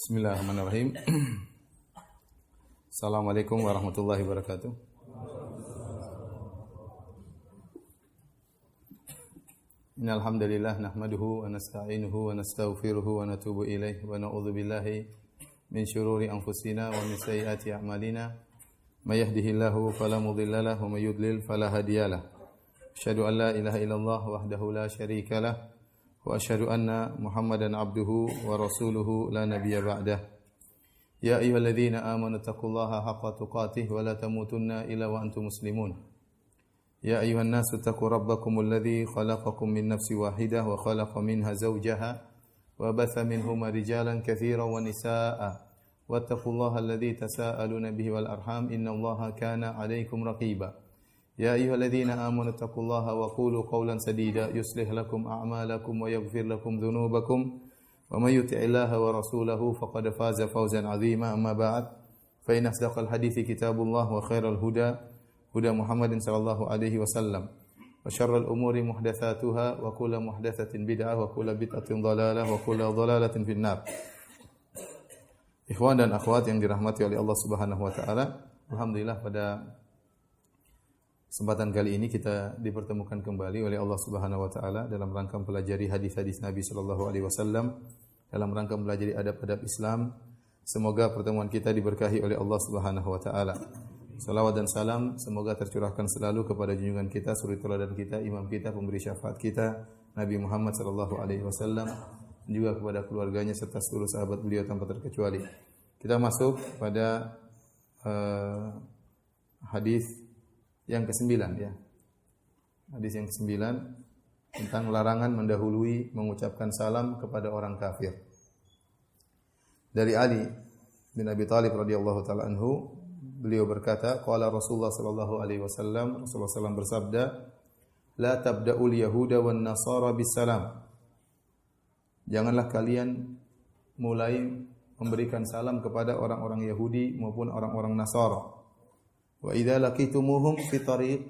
Bismillahirrahmanirrahim. Assalamualaikum warahmatullahi wabarakatuh. Innal hamdalillah nahmaduhu wa nasta'inuhu wa nastaghfiruhu wa natubu ilaihi wa na'udzu billahi min shururi anfusina wa min sayyiati a'malina. May yahdihillahu fala mudilla lahu wa may yudlil fala hadiyalah. Asyhadu an la ilaha illallah wahdahu la syarika lah wa asyhadu anna Muhammadan abduhu wa rasuluhu la nabiyya ba'dah. Ya ayyuhalladzina amanu taqullaha haqqa tuqatih wa la tamutunna illa wa antum muslimun. Ya ayyuhan nasu taqu rabbakumul ladzi khalaqakum min nafsin wahidah wa khalaqa minha zawjaha wa batha minhuma rijalan katsiran wa nisaa'a wattaqullaha alladzi tasaaluna bihi wal arham innallaha kana 'alaikum raqiba. يا أيها الذين آمنوا اتقوا الله وقولوا قولا سديدا يصلح لكم أعمالكم ويغفر لكم ذنوبكم ومن يطع الله ورسوله فقد فاز فوزا عظيما أما بعد فإن أصدق الحديث كتاب الله وخير الهدى هدى محمد صلى الله عليه وسلم وشر الأمور محدثاتها وكل محدثة بدعة وكل بدعة ضلالة وكل ضلالة في النار. Ikhwan dan akhwat yang dirahmati oleh Allah Subhanahu wa taala, alhamdulillah pada kesempatan kali ini kita dipertemukan kembali oleh Allah Subhanahu wa taala dalam rangka mempelajari hadis-hadis Nabi sallallahu alaihi wasallam, dalam rangka mempelajari adab-adab Islam. Semoga pertemuan kita diberkahi oleh Allah Subhanahu wa taala. Salawat dan salam semoga tercurahkan selalu kepada junjungan kita, suri teladan kita, imam kita, pemberi syafaat kita, Nabi Muhammad sallallahu alaihi wasallam, dan juga kepada keluarganya serta seluruh sahabat beliau tanpa terkecuali. Kita masuk pada hadis yang ke-9 ya. Hadis yang ke-9 tentang larangan mendahului mengucapkan salam kepada orang kafir. Dari Ali bin Abi Thalib radhiyallahu taala anhu, beliau berkata, qala Rasulullah sallallahu alaihi wasallam, Rasulullah sallallahu bersabda, la tabda'ul yahuda wan nasara bisalam. Janganlah kalian mulai memberikan salam kepada orang-orang Yahudi maupun orang-orang Nasara. Wa idza laqitumuhum fi tariq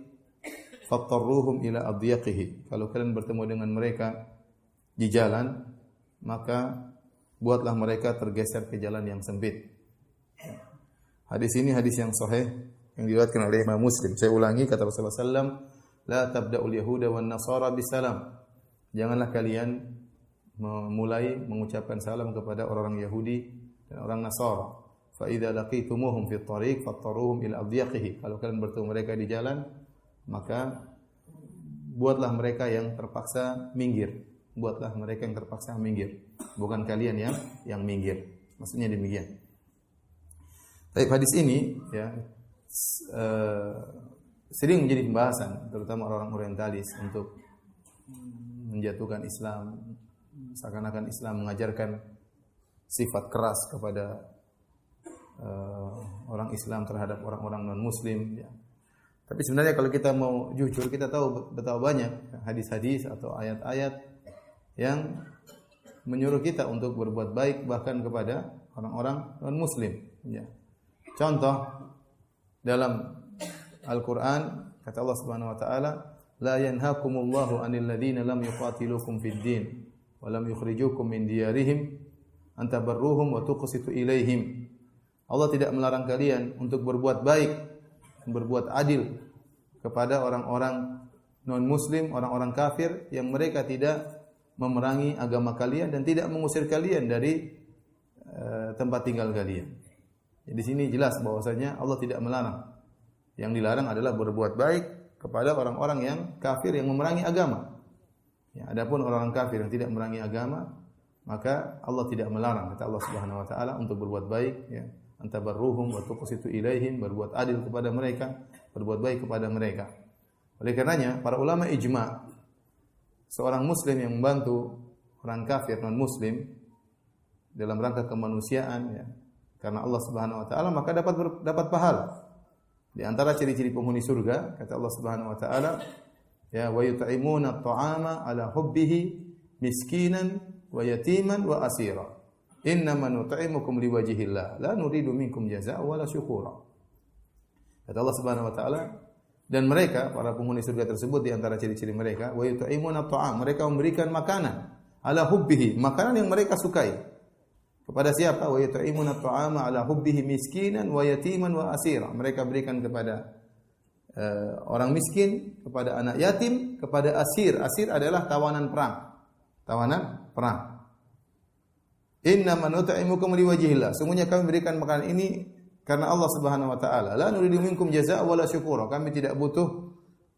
fattarruhum ila adyaqihi. Kalau kalian bertemu dengan mereka di jalan, maka buatlah mereka tergeser ke jalan yang sempit. Hadis ini hadis yang sahih yang diriwayatkan oleh Imam Muslim. Saya ulangi kata Rasulullah sallallahu alaihi wasallam, la tabda'ul yahuda wan nasara bisalam. Janganlah kalian memulai mengucapkan salam kepada orang-orang Yahudi dan orang Nasara. Fa idza laqitumuhum fi tariq fattaruhum ila adyaqihi. Kalau kalian bertemu mereka di jalan, maka buatlah mereka yang terpaksa minggir. Buatlah mereka yang terpaksa minggir, bukan kalian yang minggir. Maksudnya demikian. Tapi hadis ini ya sering menjadi pembahasan terutama orang orientalis untuk menjatuhkan Islam, seakan-akan Islam mengajarkan sifat keras kepada orang Islam terhadap orang-orang non-Muslim. Ya. Tapi sebenarnya kalau kita mau jujur, kita tahu betapa banyak hadis-hadis atau ayat-ayat yang menyuruh kita untuk berbuat baik bahkan kepada orang-orang non-Muslim. Ya. Contoh dalam Al-Quran kata Allah Subhanahu Wa Taala, la yanhakumullahu anil ladina lam yuqatilukum fid din wa lam yukhrijukum min diyarihim antabarruhum wa tuqsitu ilaihim. Allah tidak melarang kalian untuk berbuat baik, berbuat adil kepada orang-orang non-muslim, orang-orang kafir yang mereka tidak memerangi agama kalian dan tidak mengusir kalian dari tempat tinggal kalian. Di sini jelas bahwasanya Allah tidak melarang. Yang dilarang adalah berbuat baik kepada orang-orang yang kafir yang memerangi agama. Ya, adapun orang kafir yang tidak memerangi agama, maka Allah tidak melarang, kata Allah Subhanahu wa taala, untuk berbuat baik ya. Antabarruhum wa tuqsitu ilaihim, berbuat adil kepada mereka, berbuat baik kepada mereka. Oleh karenanya para ulama ijma' seorang muslim yang membantu orang kafir non muslim dalam rangka kemanusiaan ya, karena Allah Subhanahu wa taala, maka dapat pahala. Di antara ciri-ciri penghuni surga kata Allah Subhanahu wa taala, ya wa yut'imuna at'ama ala hubbihi miskinan wa yatiman wa asira. Innama nut'imukum liwajhillah la nuridu minkum jazaa'a wala syukura. Kata Allah Subhanahu wa taala, dan mereka para penghuni surga tersebut di antara ciri-ciri mereka wa yut'imuna at'am, mereka memberikan makanan ala hubbihi, makanan yang mereka sukai Kepada siapa? Wa yut'imuna at'ama 'ala hubbihi miskinan wa yatiman wa asira. Mereka berikan kepada orang miskin, kepada anak yatim, kepada asir. Asir adalah tawanan perang. Tawanan perang. Innama nut'imukum liwajhillah. Sungguhnya kami berikan makanan ini karena Allah Subhanahu wa taala. La nuridu minkum jazaa'a wala syukura. Kami tidak butuh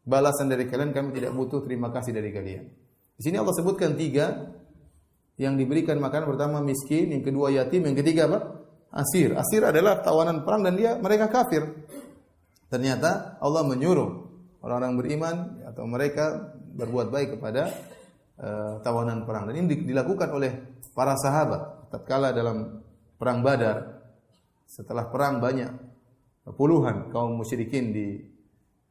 balasan dari kalian, kami tidak butuh terima kasih dari kalian. Di sini Allah sebutkan 3 yang diberikan makanan. Pertama miskin, yang kedua yatim, yang ketiga apa? Asir. Asir adalah tawanan perang dan mereka kafir. Ternyata Allah menyuruh orang-orang beriman atau mereka berbuat baik kepada tawanan perang. Dan ini dilakukan oleh para sahabat tatkala dalam perang Badar. Setelah perang banyak puluhan kaum musyrikin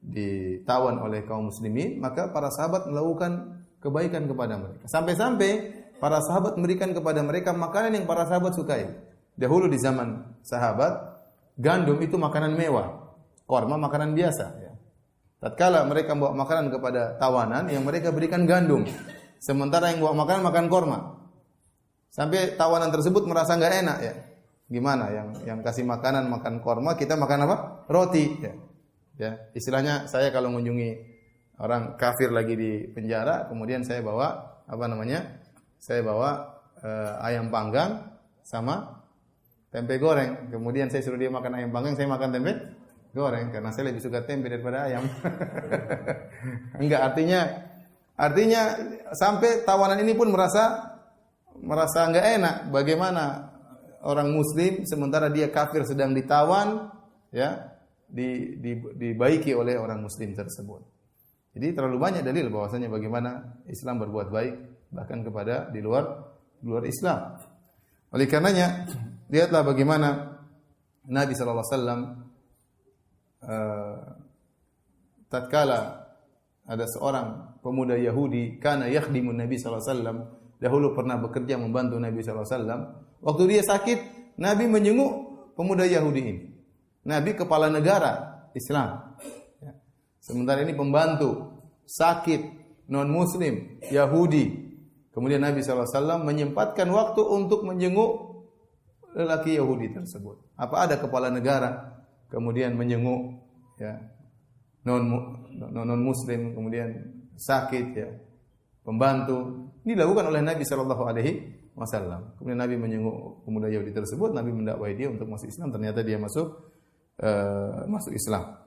ditawan oleh kaum muslimin, maka para sahabat melakukan kebaikan kepada mereka. Sampai-sampai para sahabat memberikan kepada mereka makanan yang para sahabat sukai. Dahulu di zaman sahabat, gandum itu makanan mewah, korma makanan biasa. Ya. Tatkala mereka membawa makanan kepada tawanan, yang mereka berikan gandum. Sementara yang bawa makanan makan korma. Sampai tawanan tersebut merasa nggak enak ya. Gimana yang kasih makanan makan korma, kita makan apa? Roti. Ya. Ya. Istilahnya saya kalau mengunjungi orang kafir lagi di penjara, kemudian saya bawa Saya bawa ayam panggang sama tempe goreng. Kemudian saya suruh dia makan ayam panggang, saya makan tempe goreng karena saya lebih suka tempe daripada ayam. Enggak, artinya sampai tawanan ini pun merasa enggak enak. Bagaimana orang muslim sementara dia kafir sedang ditawan, ya, dibaiki oleh orang muslim tersebut. Jadi terlalu banyak dalil bahwasanya bagaimana Islam berbuat baik bahkan kepada di luar Islam. Oleh karenanya, lihatlah bagaimana Nabi sallallahu alaihi wasallam tatkala ada seorang pemuda Yahudi kana yakhdimun Nabi sallallahu alaihi wasallam, dahulu pernah bekerja membantu Nabi sallallahu alaihi wasallam. Waktu dia sakit, Nabi menjenguk pemuda Yahudi ini. Nabi kepala negara Islam. Sementara ini pembantu sakit non muslim Yahudi. Kemudian Nabi SAW menyempatkan waktu untuk menjenguk lelaki Yahudi tersebut. Apa ada kepala negara kemudian menjenguk ya non muslim kemudian sakit ya pembantu. Ini dilakukan oleh Nabi SAW. Kemudian Nabi menjenguk pemuda Yahudi tersebut. Nabi mendakwai dia untuk masuk Islam. Ternyata dia masuk Islam.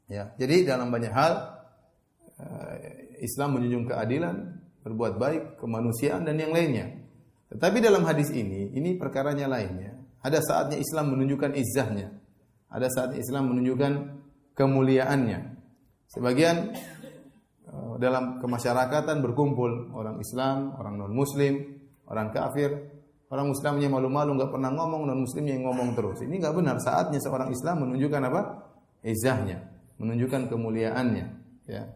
Ya, jadi dalam banyak hal Islam menjunjung keadilan, berbuat baik, kemanusiaan dan yang lainnya. Tetapi dalam hadis ini perkaranya lainnya. Ada saatnya Islam menunjukkan izzahnya. Ada saatnya Islam menunjukkan kemuliaannya. Sebagian dalam kemasyarakatan berkumpul orang Islam, orang non-Muslim, orang kafir. Orang Muslimnya malu-malu, enggak pernah ngomong, non-Muslimnya yang ngomong terus. Ini enggak benar. Saatnya seorang Islam menunjukkan apa? Izzahnya, menunjukkan kemuliaannya. Ya.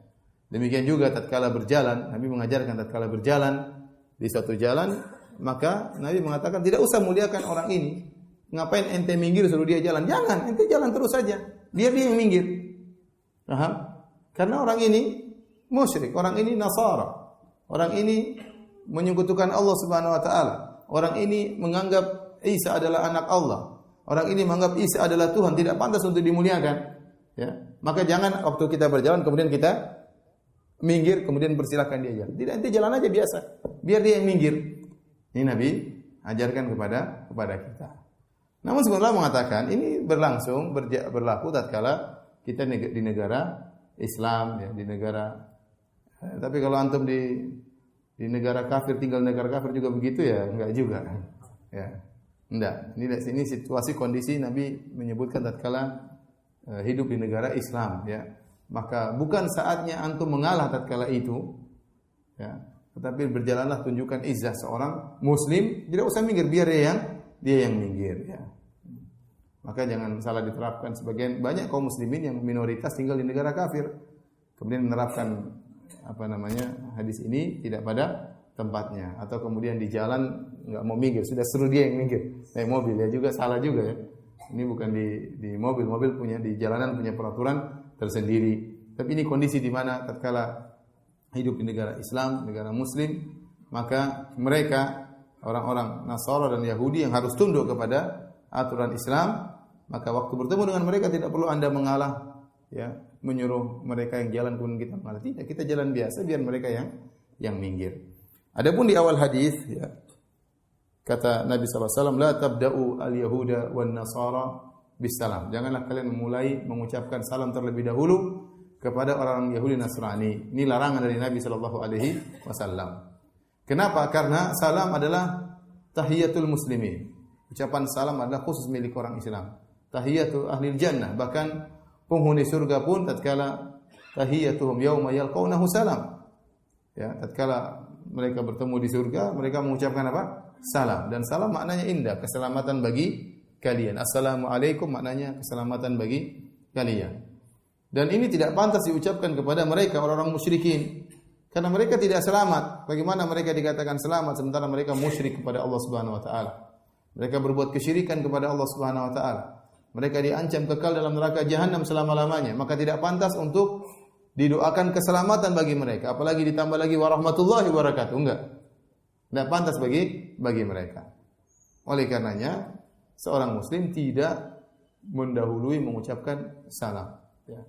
Demikian juga tatkala berjalan, Nabi mengajarkan tatkala berjalan di suatu jalan, maka Nabi mengatakan tidak usah muliakan orang ini. Ngapain ente minggir suruh dia jalan? Jangan, ente jalan terus saja. Biar dia yang minggir. Paham? Karena orang ini musyrik, orang ini Nasara. Orang ini menyekutukan Allah Subhanahu wa taala. Orang ini menganggap Isa adalah anak Allah. Orang ini menganggap Isa adalah Tuhan, tidak pantas untuk dimuliakan. Ya. Maka jangan waktu kita berjalan kemudian kita minggir kemudian persilahkan dia jalan. Tidak, ente jalan aja biasa. Biar dia yang minggir. Ini Nabi ajarkan kepada kita. Namun sebenarnya mengatakan ini berlaku tatkala kita di negara Islam ya, di negara tapi kalau antum di negara kafir, tinggal negara kafir juga begitu ya, enggak juga. Ya. Enggak. Ini situasi kondisi Nabi menyebutkan tatkala hidup di negara Islam ya. Maka bukan saatnya antum mengalah tatkala itu ya, tetapi berjalanlah tunjukkan izzah seorang muslim, tidak usah minggir, biar dia yang minggir ya. Maka jangan salah diterapkan sebagian banyak kaum muslimin yang minoritas tinggal di negara kafir. Kemudian menerapkan hadis ini tidak pada tempatnya atau kemudian di jalan enggak mau minggir, sudah suruh dia yang minggir. Naik mobil ya juga salah juga ya. Ini bukan di mobil punya di jalanan punya peraturan tersendiri. Tapi ini kondisi di mana tatkala hidup di negara Islam, negara Muslim, maka mereka orang-orang Nasara dan Yahudi yang harus tunduk kepada aturan Islam, maka waktu bertemu dengan mereka tidak perlu Anda mengalah, ya, menyuruh mereka yang jalan pun kita mengalah. Tidak, kita jalan biasa biar mereka yang minggir. Adapun di awal hadis, ya, kata Nabi SAW, la tabda'u al-yahuda wan nasara bisalam. Janganlah kalian memulai mengucapkan salam terlebih dahulu kepada orang Yahudi Nasrani. Ini larangan dari Nabi SAW. Kenapa? Karena salam adalah tahiyatul muslimin. Ucapan salam adalah khusus milik orang Islam. Tahiyatul ahlil jannah. Bahkan penghuni surga pun tatkala tahiyatuhum yauma yalqaunahu salam. Ya, tatkala mereka bertemu di surga, mereka mengucapkan apa? Salam. Dan salam maknanya indah, keselamatan bagi kalian. Assalamualaikum maknanya keselamatan bagi kalian. Dan ini tidak pantas diucapkan kepada mereka orang-orang musyrikin. Karena mereka tidak selamat. Bagaimana mereka dikatakan selamat sementara mereka musyrik kepada Allah Subhanahu wa taala? Mereka berbuat kesyirikan kepada Allah Subhanahu wa taala. Mereka diancam kekal dalam neraka jahanam selama-lamanya. Maka tidak pantas untuk didoakan keselamatan bagi mereka, apalagi ditambah lagi warahmatullahi wabarakatuh. Enggak. Tidak pantas bagi mereka. Oleh karenanya, seorang muslim tidak mendahului mengucapkan salam. Ya.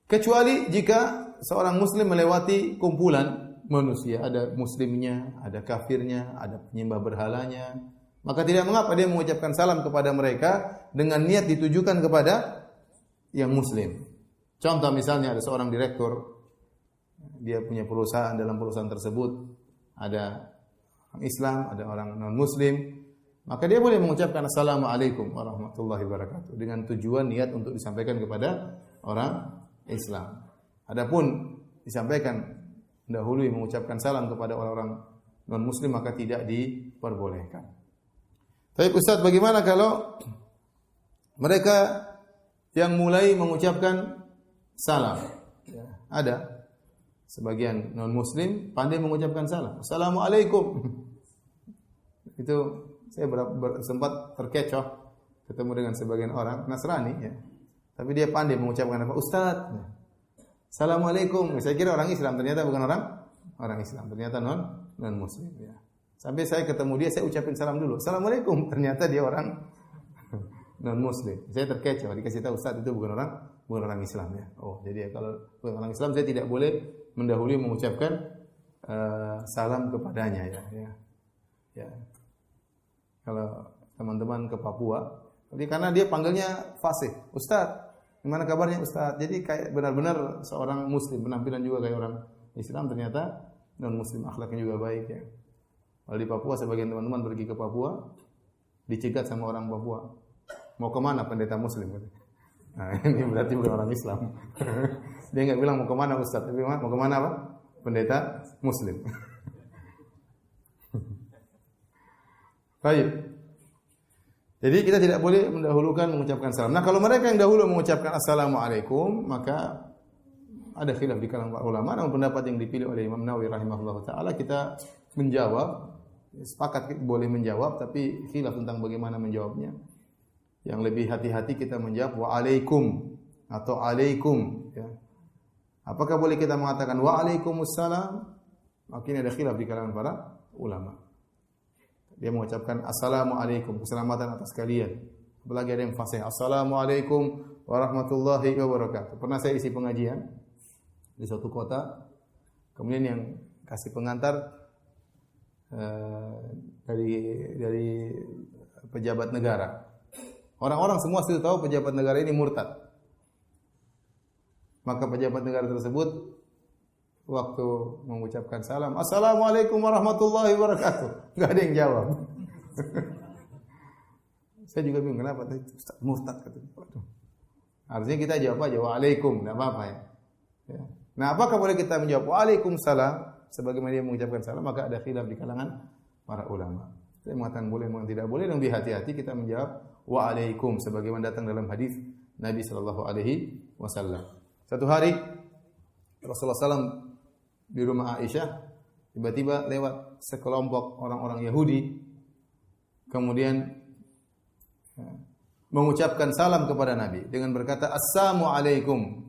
Kecuali jika seorang muslim melewati kumpulan manusia, ada muslimnya, ada kafirnya, ada penyembah berhalanya, maka tidak mengapa dia mengucapkan salam kepada mereka dengan niat ditujukan kepada yang muslim. Contoh misalnya ada seorang direktur, dia punya perusahaan, dalam perusahaan tersebut ada orang Islam, ada orang non-muslim, maka dia boleh mengucapkan Assalamualaikum warahmatullahi wabarakatuh dengan tujuan niat untuk disampaikan kepada orang Islam. Adapun disampaikan dahulu mengucapkan salam kepada orang-orang non-muslim maka tidak diperbolehkan. Tapi Ustaz, bagaimana kalau mereka yang mulai mengucapkan salam? Ya, ada sebagian non-muslim pandai mengucapkan salam. Assalamualaikum. Itu saya sempat terkecoh ketemu dengan sebagian orang Nasrani, ya. Tapi dia pandai mengucapkan apa? Ustaz. Ya. Assalamualaikum. Saya kira orang Islam, ternyata bukan orang Islam, ternyata non-muslim, ya. Sampai saya ketemu dia, saya ucapin salam dulu. Assalamualaikum. Ternyata dia orang non-muslim. Saya terkecoh, dikasih tahu Ustaz itu bukan orang Islam, ya. Oh, jadi kalau bukan orang Islam saya tidak boleh mendahului mengucapkan salam kepadanya, ya. Ya. Kalau teman-teman ke Papua, jadi karena dia panggilnya fasih, Ustaz, gimana kabarnya Ustaz? Jadi kayak benar-benar seorang muslim, penampilan juga kayak orang Islam, ternyata non-muslim, akhlaknya juga baik, ya. Kalau di Papua, sebagian teman-teman pergi ke Papua, dicegat sama orang Papua. Mau kemana pendeta muslim? Nah, ini berarti bukan orang Islam. Dia enggak bilang mau kemana Ustaz, tapi mau kemana apa? Pendeta muslim. Baik. Jadi kita tidak boleh mendahulukan mengucapkan salam. Nah, kalau mereka yang dahulu mengucapkan Assalamualaikum, maka ada khilaf di kalangan para ulama. Namun pendapat yang dipilih oleh Imam Nawawi rahimahullah taala, kita menjawab, sepakat boleh menjawab, tapi khilaf tentang bagaimana menjawabnya. Yang lebih hati-hati kita menjawab waalaikum atau alaikum, ya. Apakah boleh kita mengatakan waalaikumsalam? Makin ada khilaf di kalangan para ulama. Dia mengucapkan assalamualaikum, keselamatan atas kalian. Apalagi ada yang fasih, assalamualaikum warahmatullahi wabarakatuh. Pernah saya isi pengajian di suatu kota, kemudian yang kasih pengantar dari pejabat negara. Orang-orang semua sudah tahu pejabat negara ini murtad. Maka pejabat negara tersebut waktu mengucapkan salam, assalamualaikum warahmatullahi wabarakatuh, enggak ada yang jawab. Saya juga bingung kenapa tadi Ustaz murtad katanya. Harusnya kita jawab aja waalaikum, enggak apa-apa, ya. Ya. Nah, apakah boleh kita menjawab waalaikumsalam sebagaimana dia mengucapkan salam? Maka ada khilaf di kalangan para ulama. Saya mengatakan boleh, mengatakan tidak boleh, dan lebih hati-hati kita menjawab waalaikum sebagaimana datang dalam hadis Nabi sallallahu alaihi wasallam. Satu hari Rasulullah SAW di rumah Aisyah, tiba-tiba lewat sekelompok orang-orang Yahudi, kemudian mengucapkan salam kepada Nabi dengan berkata Assalamualaikum.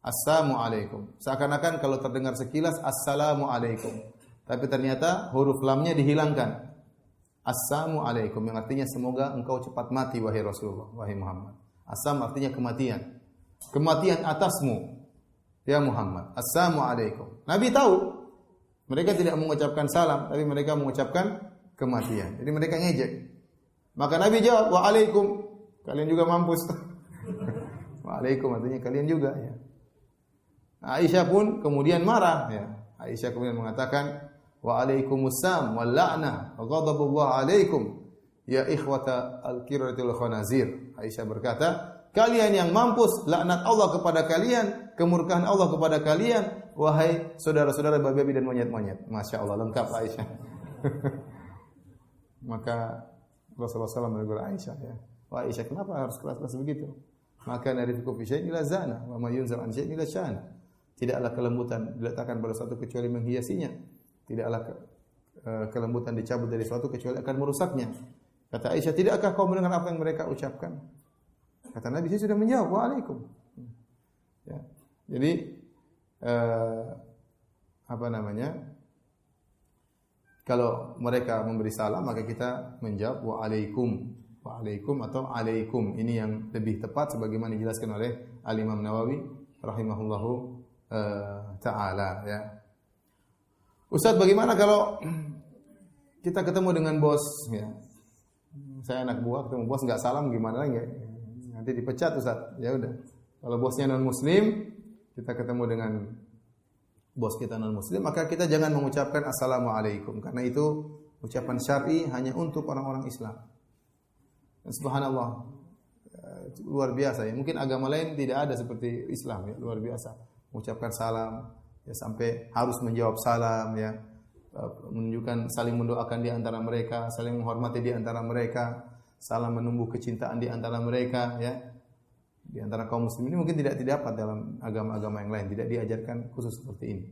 Assalamualaikum. Seakan-akan kalau terdengar sekilas Assalamualaikum, Tapi ternyata huruf lamnya dihilangkan. Assalamu alaikum yang artinya semoga engkau cepat mati wahai Rasulullah, wahai Muhammad. Assam artinya kematian. Kematian atasmu ya Muhammad. Assalamu alaikum. Nabi tahu mereka tidak mengucapkan salam, tapi mereka mengucapkan kematian. Jadi mereka ngejek. Maka Nabi jawab, "Waalaikum." Kalian juga mampus. Waalaikum artinya kalian juga ya. Aisyah pun kemudian marah ya. Aisyah kemudian mengatakan, "Waalaikumsalam wal la'nah wa ghadabullah alaikum ya ikhwata al-qiratil khanazir." Aisyah berkata, "Kalian yang mampus, laknat Allah kepada kalian, kemurkaan Allah kepada kalian, wahai saudara-saudara babi dan monyet-monyet." Masya Allah, lengkap Aisyah. Maka Rasulullah SAW menegur Aisyah ya. Wah Aisyah, kenapa harus keras-keras begitu? Maka narifiku fi syai'in ila zana wa ma yunzal an syai'in ila syana. Tidaklah kelembutan diletakkan pada suatu kecuali menghiasinya. Tidaklah kelembutan dicabut dari suatu kecuali akan merusaknya. Kata Aisyah, "Tidakkah kau mendengar apa yang mereka ucapkan?" Kata Nabi, "Saya sudah menjawab, waalaikum." Ya. Jadi kalau mereka memberi salam maka kita menjawab waalaikum. Waalaikum atau alaikum. Ini yang lebih tepat sebagaimana dijelaskan oleh Al-Imam Nawawi rahimahullahu taala ya. Ustaz, bagaimana kalau kita ketemu dengan bos ya? Saya anak buah ketemu bos enggak salam gimana lagi? Nanti dipecat Ustaz. Ya udah. Kalau bosnya non muslim, kita ketemu dengan bos kita non muslim, maka kita jangan mengucapkan assalamualaikum karena itu ucapan syar'i hanya untuk orang-orang Islam. Dan subhanallah luar biasa ya. Mungkin agama lain tidak ada seperti Islam ya, luar biasa. Mengucapkan salam ya sampai harus menjawab salam ya. Menunjukkan saling mendoakan di antara mereka, saling menghormati di antara mereka, saling menumbuh kecintaan di antara mereka ya. Di antara kaum muslimin ini mungkin tidak didapat dalam agama-agama yang lain, tidak diajarkan khusus seperti ini.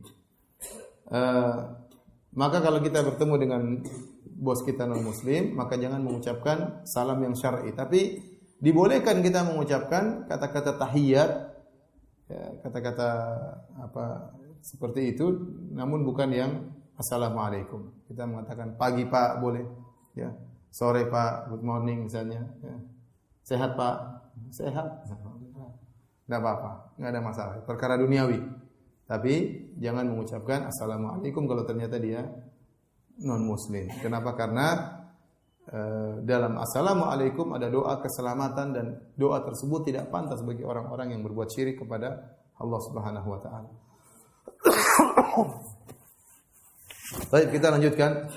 Maka kalau kita bertemu dengan bos kita non muslim, maka jangan mengucapkan salam yang syar'i, tapi dibolehkan kita mengucapkan kata-kata tahiyat, ya, kata-kata apa seperti itu, namun bukan yang assalamualaikum. Kita mengatakan pagi Pak boleh, ya, sore Pak, good morning misalnya, ya. Sehat Pak, sehat, tidak apa-apa, nggak ada masalah. Perkara duniawi, tapi jangan mengucapkan assalamualaikum kalau ternyata dia non muslim. Kenapa? Karena dalam assalamualaikum ada doa keselamatan dan doa tersebut tidak pantas bagi orang-orang yang berbuat syirik kepada Allah Subhanahu wa taala. Baik, kita lanjutkan.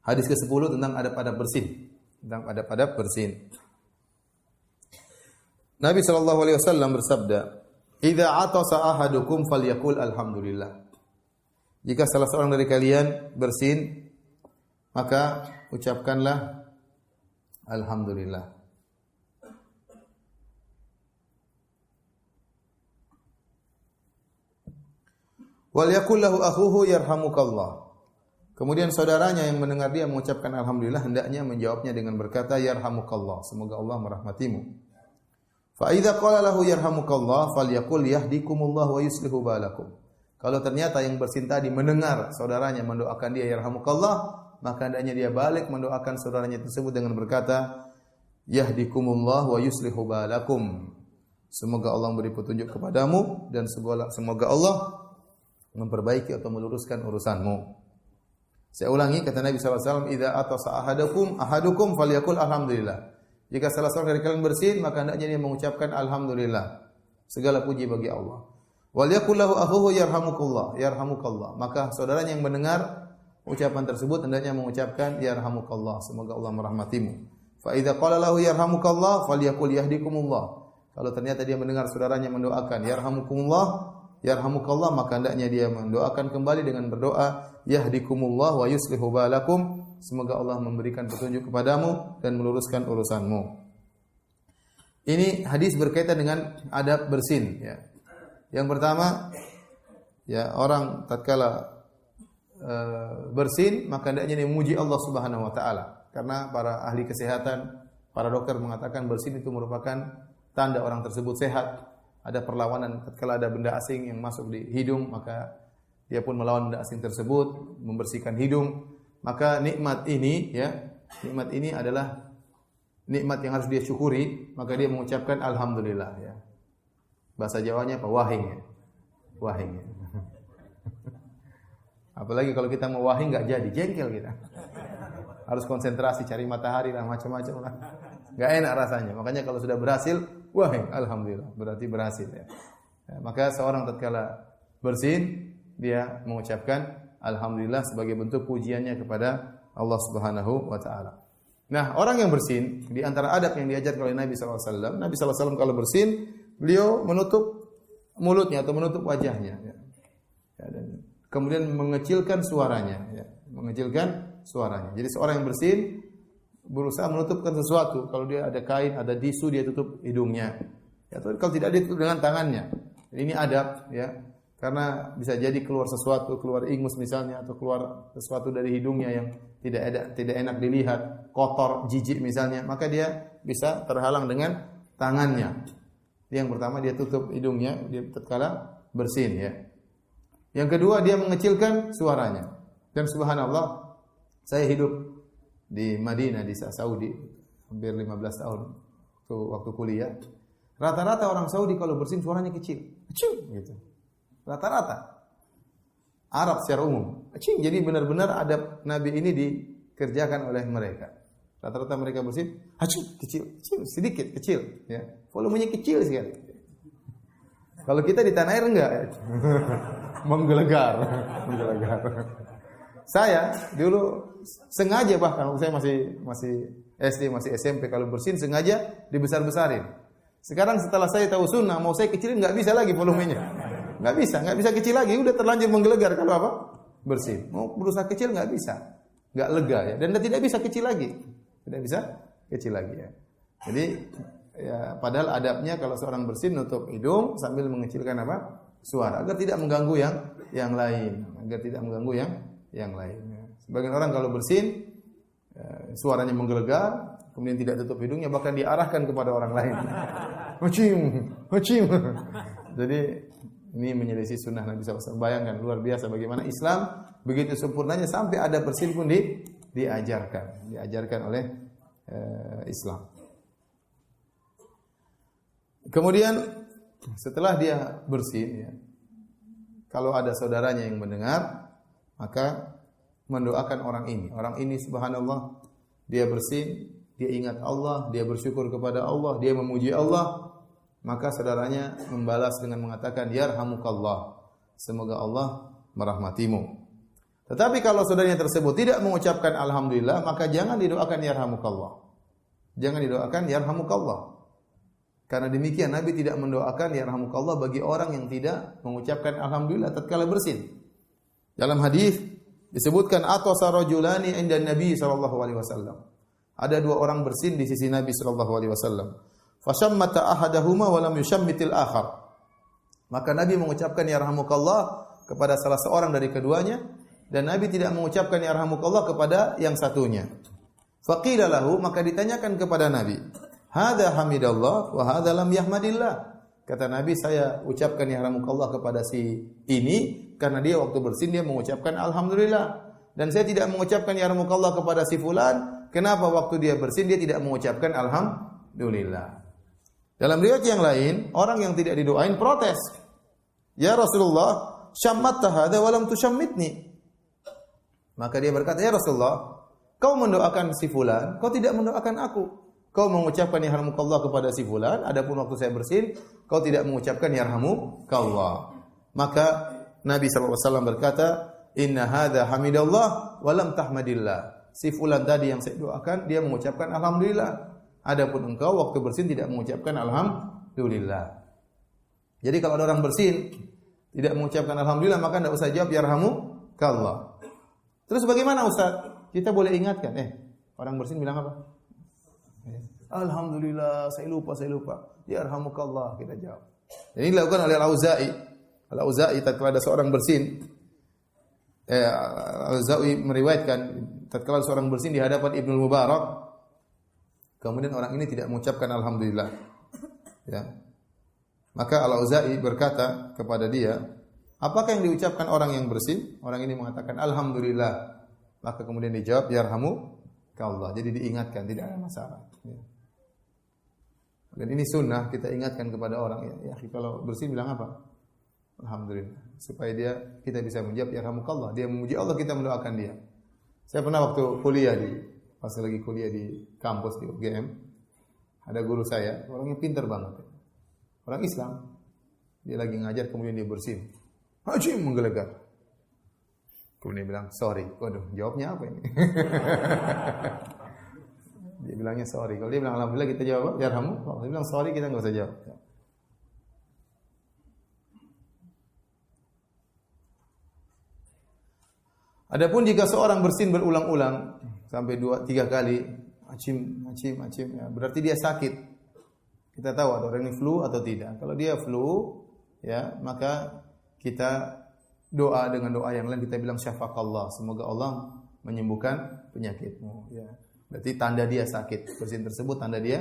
Hadis ke-10 tentang adab-adab bersin. Tentang adab-adab bersin. Nabi sallallahu alaihi wasallam bersabda, "Idza atasa ahadukum falyaqul alhamdulillah." Jika salah seorang dari kalian bersin, maka ucapkanlah alhamdulillah. Wal yaqul lahu akhuhu yarhamukallah. Kemudian saudaranya yang mendengar dia mengucapkan alhamdulillah hendaknya menjawabnya dengan berkata yarhamukallah, semoga Allah merahmatimu. Fa idza qala lahu yarhamukallah falyaqul yahdikumullah wa yuslihu balakum. Kalau ternyata yang bersin tadi mendengar saudaranya mendoakan dia yarhamukallah, maka hendaknya dia balik mendoakan saudaranya tersebut dengan berkata yahdikumullah wa yuslihu balakum. Semoga Allah memberi petunjuk kepadamu dan semoga Allah memperbaiki atau meluruskan urusanmu. Saya ulangi, kata Nabi SAW, idza atasa ahadukum falyaqul alhamdulillah. Jika salah seorang dari kalian bersin, maka hendaknya dia mengucapkan alhamdulillah. Segala puji bagi Allah. Wal yaqul lahu akhuhu yarhamukallah. Maka saudaranya yang mendengar ucapan tersebut hendaknya mengucapkan yarhamukallah, semoga Allah merahmatimu. Fa idza qala lahu yarhamukallah falyaqul yahdikumullah. Kalau ternyata dia mendengar saudaranya mendoakan yarhamukallah, maka hendaknya dia mendoakan kembali dengan berdoa yahdikumullah wa yuslihu balakum. Semoga Allah memberikan petunjuk kepadamu dan meluruskan urusanmu. Ini hadis berkaitan dengan adab bersin ya. Yang pertama ya, orang tatkala bersin maka hendaknya dia memuji Allah Subhanahu wa taala. Karena para ahli kesehatan, para dokter mengatakan bersin itu merupakan tanda orang tersebut sehat. Ada perlawanan tatkala ada benda asing yang masuk di hidung, maka dia pun melawan benda asing tersebut, membersihkan hidung, maka nikmat ini adalah nikmat yang harus dia syukuri, maka dia mengucapkan alhamdulillah ya. Bahasa Jawanya apa? Wahing ya. Wahing ya. Apalagi kalau kita mau wahing enggak jadi, jengkel kita. Harus konsentrasi cari matahari lah macam-macam lah. Enggak enak rasanya. Makanya kalau sudah berhasil, wahing alhamdulillah, berarti berhasil ya. Maka seorang tatkala bersin, dia mengucapkan alhamdulillah sebagai bentuk pujiannya kepada Allah Subhanahu wa taala. Nah, orang yang bersin di antara adab yang diajarkan oleh Nabi sallallahu alaihi wasallam, Nabi sallallahu alaihi wasallam kalau bersin, beliau menutup mulutnya atau menutup wajahnya ya. Dan kemudian mengecilkan suaranya ya, mengecilkan suaranya. Jadi seorang yang bersin berusaha menutupkan sesuatu. Kalau dia ada kain, ada tisu, dia tutup hidungnya. Ya, atau kalau tidak dia tutup dengan tangannya. Ini adab ya. Karena bisa jadi keluar sesuatu, keluar ingus misalnya, atau keluar sesuatu dari hidungnya yang tidak enak dilihat, kotor, jijik misalnya, maka dia bisa terhalang dengan tangannya. Yang pertama dia tutup hidungnya, dia tatkala bersin ya. Yang kedua dia mengecilkan suaranya. Dan subhanallah, saya hidup di Madinah di Saudi hampir 15 tahun waktu kuliah. Rata-rata orang Saudi kalau bersin suaranya kecil, gitu. Rata-rata Arab secara umum. Jadi benar-benar adab Nabi ini dikerjakan oleh mereka. Rata-rata mereka bersin, kecil, sedikit, kecil, ya. Volumenya kecil sekali. Kalau kita di tanah air enggak, menggelegar. Saya dulu sengaja bahkan saya masih SD, masih SMP kalau bersin sengaja dibesar-besarin. Sekarang setelah saya tahu sunnah, mau saya kecilin enggak bisa lagi volumenya. Enggak bisa kecil lagi, udah terlanjur menggelegar kalau apa? Bersin. Mau berusaha kecil enggak bisa. Enggak lega ya, dan tidak bisa kecil lagi. Tidak bisa kecil lagi ya. Jadi ya padahal adabnya kalau seorang bersin nutup hidung sambil mengecilkan apa? Suara agar tidak mengganggu yang lain, yang lain. Sebagian orang kalau bersin suaranya menggelegar, kemudian tidak tutup hidungnya, bahkan diarahkan kepada orang lain. Hacim. Jadi ini menyelisih sunnah Nabi SAW. Bayangkan luar biasa bagaimana Islam begitu sempurnanya sampai ada bersin pun diajarkan oleh Islam. Kemudian setelah dia bersin, ya, kalau ada saudaranya yang mendengar, maka mendoakan orang ini. Orang ini subhanallah, dia bersin, dia ingat Allah, dia bersyukur kepada Allah, dia memuji Allah. Maka saudaranya membalas dengan mengatakan, yarhamukallah, semoga Allah merahmatimu. Tetapi kalau saudaranya tersebut tidak mengucapkan alhamdulillah, maka jangan didoakan yarhamukallah. Jangan didoakan yarhamukallah. Karena demikian Nabi tidak mendoakan yarhamukallah bagi orang yang tidak mengucapkan alhamdulillah tatkala bersin. Dalam hadis disebutkan atasa rajulani inda Nabi sallallahu alaihi wasallam. Ada dua orang bersin di sisi Nabi sallallahu alaihi wasallam. Fashammata ahaduhuma wa lam yushammitil akhar. Maka Nabi mengucapkan yarhamukallah kepada salah seorang dari keduanya dan Nabi tidak mengucapkan yarhamukallah kepada yang satunya. Faqila lahu, maka ditanyakan kepada Nabi, hadza hamidallah wa hadza lam yahmadillah. Kata Nabi, saya ucapkan yarhamukallah kepada si ini karena dia waktu bersin dia mengucapkan alhamdulillah, dan saya tidak mengucapkan yarhamukallah kepada si fulan. Kenapa waktu dia bersin dia tidak mengucapkan alhamdulillah? Dalam riwayat yang lain, orang yang tidak didoain protes. Ya Rasulullah, syammatta hadza wa lam tushammitni. Maka dia berkata, ya Rasulullah, kau mendoakan si fulan, kau tidak mendoakan aku. Kau mengucapkan yarhamukallah kepada si fulan, adapun waktu saya bersin, kau tidak mengucapkan yarhamukallah. Maka Nabi SAW berkata, inna hadza hamidallah wa lam tahmadillah. Si fulan tadi yang saya doakan, dia mengucapkan alhamdulillah. Adapun engkau waktu bersin tidak mengucapkan alhamdulillah. Jadi kalau ada orang bersin tidak mengucapkan alhamdulillah, maka tidak usah jawab yarhamukallah. Terus bagaimana Ustaz? Kita boleh ingatkan, orang bersin bilang apa? Alhamdulillah, saya lupa. Yarhamukallah, kita jawab. Ini dilakukan oleh Al-Auza'i. Al-Auza'i tatkala ada seorang bersin, Al-Auza'i meriwayatkan tatkala seorang bersin di hadapan Ibnu Mubarak, kemudian orang ini tidak mengucapkan alhamdulillah. Ya. Maka Al-Auza'i berkata kepada dia, Apakah yang diucapkan orang yang bersin? Orang ini mengatakan alhamdulillah. Maka kemudian dijawab yarhamukallah. Jadi diingatkan, tidak ada masalah. Ya. Dan ini sunnah, kita ingatkan kepada orang, ya kalau bersin bilang apa? Alhamdulillah. Supaya kita bisa menjawab yarhamukallah. Dia memuji Allah, kita mendoakan dia. Saya pernah waktu pas lagi kuliah di kampus di UGM, ada guru saya, orangnya pintar banget. Orang Islam. Dia lagi ngajar, kemudian dia bersin. Hajim menggelegar. Kemudian dia bilang, sorry. Waduh, jawabnya apa ini? Dia bilangnya sorry. Kalau dia bilang alhamdulillah, kita jawab yarhamu. Kalau dia bilang sorry, kita enggak usah jawab. Adapun jika seorang bersin berulang-ulang sampai 2-3 kali, acim, ya, berarti dia sakit. Kita tahu ada orang ini flu atau tidak. Kalau dia flu, ya, maka kita doa dengan doa yang lain, kita bilang syafaqallah, semoga Allah menyembuhkan penyakitmu, ya. Berarti tanda dia sakit. Bersin tersebut tanda dia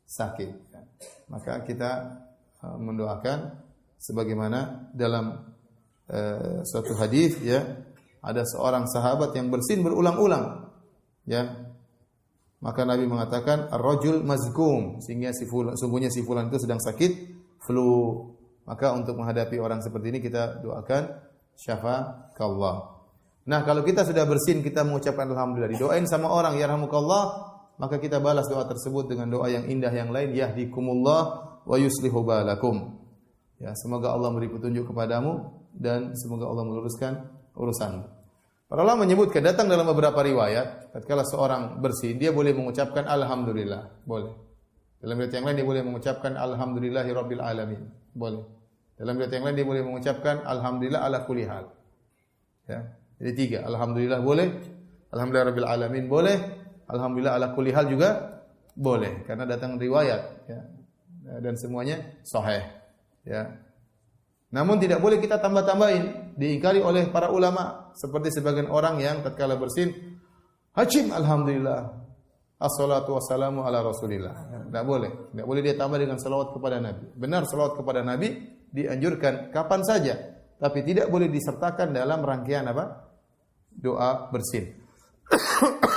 sakit, ya. Maka kita mendoakan sebagaimana dalam suatu hadis, ya, ada seorang sahabat yang bersin berulang-ulang, ya. Maka Nabi mengatakan ar-rajul mazkum, sungguhnya si fulan itu sedang sakit flu. Maka untuk menghadapi orang seperti ini kita doakan syafaqallah. Nah, kalau kita sudah bersin, kita mengucapkan alhamdulillah, didoain sama orang yarhamukallah, maka kita balas doa tersebut dengan doa yang indah yang lain, yahdikumullah wa yuslihu balakum. Ya, semoga Allah memberi petunjuk kepadamu dan semoga Allah meluruskan urusanmu. Para ulama menyebutkan datang dalam beberapa riwayat, tatkala seorang bersin, dia boleh mengucapkan alhamdulillah, boleh. Dalam riwayat yang lain dia boleh mengucapkan alhamdulillahirabbil alamin, boleh. Dalam riwayat yang lain dia boleh mengucapkan alhamdulillah ala kulli hal. Ya. Jadi 3, alhamdulillah boleh, alhamdulillahirabbil alamin boleh, alhamdulillah ala kulli hal juga boleh karena datang riwayat, ya. Dan semuanya sahih, ya. Namun tidak boleh kita tambah-tambahin, diingkari oleh para ulama seperti sebagian orang yang tatkala bersin, hajim alhamdulillah, assalatu wassalamu ala rasulillah. Tidak boleh dia tambah dengan salawat kepada Nabi. Benar salawat kepada Nabi dianjurkan kapan saja, tapi tidak boleh disertakan dalam rangkaian apa? Doa bersin.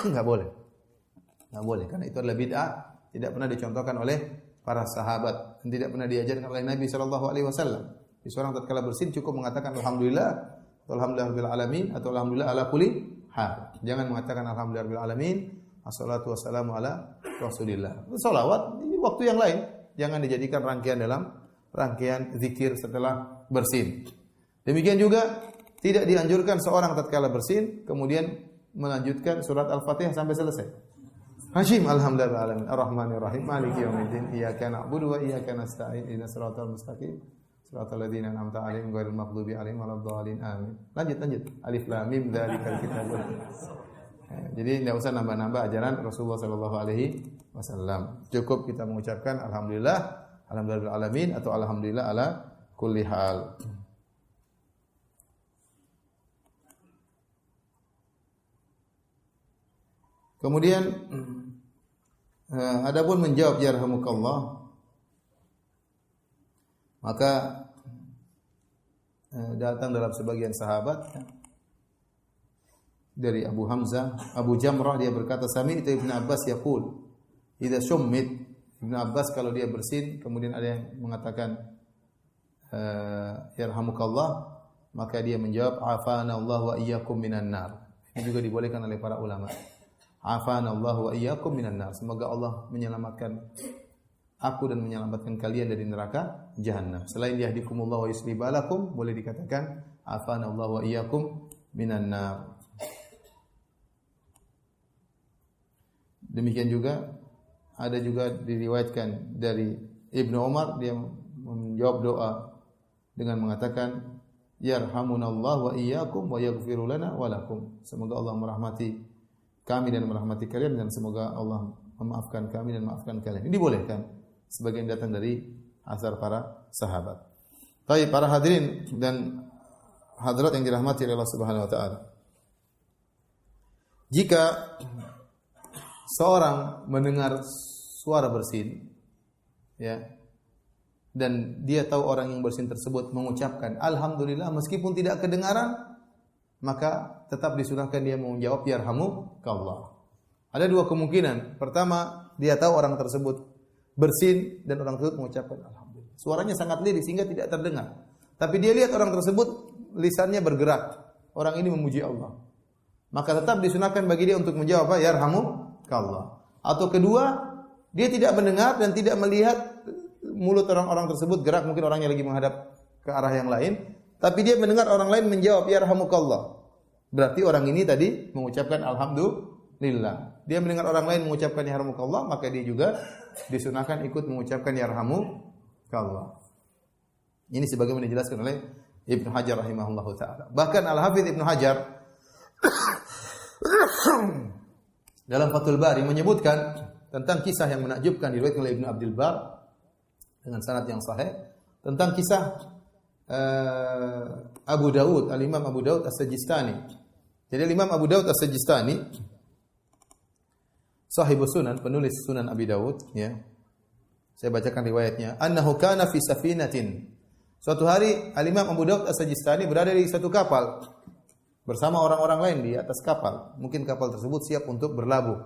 Enggak boleh. Enggak boleh karena itu adalah bid'ah, tidak pernah dicontohkan oleh para sahabat dan tidak pernah diajarkan oleh Nabi sallallahu alaihi wasallam. Seorang tatkala bersin cukup mengatakan alhamdulillah atau alhamdulillahirabbil alamin atau alhamdulillah ala kulli hal. Jangan mengatakan alhamdulillahirabbil alamin, assalatu wassalamu ala rasulillah. Selawat di waktu yang lain, jangan dijadikan rangkaian dalam rangkaian zikir setelah bersin. Demikian juga tidak dianjurkan seorang tatkala bersin kemudian melanjutkan surat Al-Fatihah sampai selesai. Hashim alhamdulillah alamin arrahmanir rahim maliki yaumiddin iyyaka na'budu wa iyyaka nasta'in ihdinas siratal mustaqim siratal ladzina an'amta 'alaihim ghairil maghdubi 'alaihim waladdallin amin. Lanjut. Alif lam mim dzalikal kitabul. Jadi tidak usah nambah-nambah ajaran Rasulullah sallallahu alaihi wasallam. Cukup kita mengucapkan alhamdulillah, alhamdulillah alamin atau alhamdulillah ala kulli hal. Kemudian adapun menjawab yarhamukallah, maka datang dalam sebagian sahabat dari Abu Hamzah, Abu Jamrah, dia berkata sami'tu Ibnu Abbas yaqul idza summit. Ibnu Abbas kalau dia bersin kemudian ada yang mengatakan yarhamukallah, maka dia menjawab afana Allah wa iyyakum minan nar. Ini juga dibolehkan oleh para ulama. Afana Allah wa iyyakum minan nar. Semoga Allah menyelamatkan aku dan menyelamatkan kalian dari neraka jahanam. Selain yahdikumullah wa yusli balakum, boleh dikatakan afana Allah wa iyyakum minan nar. Demikian juga ada juga diriwayatkan dari Ibnu Umar, dia menjawab doa dengan mengatakan yarhamunallah wa iyyakum wa yaghfiru lana wa lakum. Semoga Allah merahmati kami dan merahmati kalian dan semoga Allah memaafkan kami dan memaafkan kalian. Ini dibolehkan sebagian datang dari asar para sahabat. Baik, para hadirin dan hadirat yang dirahmati oleh Allah Subhanahu wa taala. Jika seorang mendengar suara bersin, ya, dan dia tahu orang yang bersin tersebut mengucapkan alhamdulillah meskipun tidak kedengaran, maka tetap disunahkan dia menjawab yarhamukallah. Ada dua kemungkinan. Pertama, dia tahu orang tersebut bersin dan orang tersebut mengucapkan alhamdulillah. Suaranya sangat lirih sehingga tidak terdengar. Tapi dia lihat orang tersebut lisannya bergerak. Orang ini memuji Allah. Maka tetap disunahkan bagi dia untuk menjawab apa? Yarhamukallah. Atau kedua, dia tidak mendengar dan tidak melihat mulut orang-orang tersebut gerak, mungkin orangnya lagi menghadap ke arah yang lain, tapi dia mendengar orang lain menjawab yarhamukallah. Berarti orang ini tadi mengucapkan alhamdulillah. Dia mendengar orang lain mengucapkan yarhamukallah, maka dia juga disunahkan ikut mengucapkan yarhamukallah. Ini sebagaimana dijelaskan oleh Ibnu Hajar rahimahullahu taala. Bahkan Al-Hafidz Ibnu Hajar dalam Fathul Bari menyebutkan tentang kisah yang menakjubkan diriwayatkan oleh Ibnu Abdul Bar dengan sanad yang sahih tentang kisah Abu Daud, Al-Imam Abu Daud As-Sajistani. Jadi Imam Abu Daud As-Sajistani sahibus sunan, penulis Sunan Abi Daud, ya. Saya bacakan riwayatnya. Annahu kana fi safinatin. Suatu hari Al-Imam Abu Daud As-Sajistani berada di satu kapal bersama orang-orang lain di atas kapal. Mungkin kapal tersebut siap untuk berlabuh.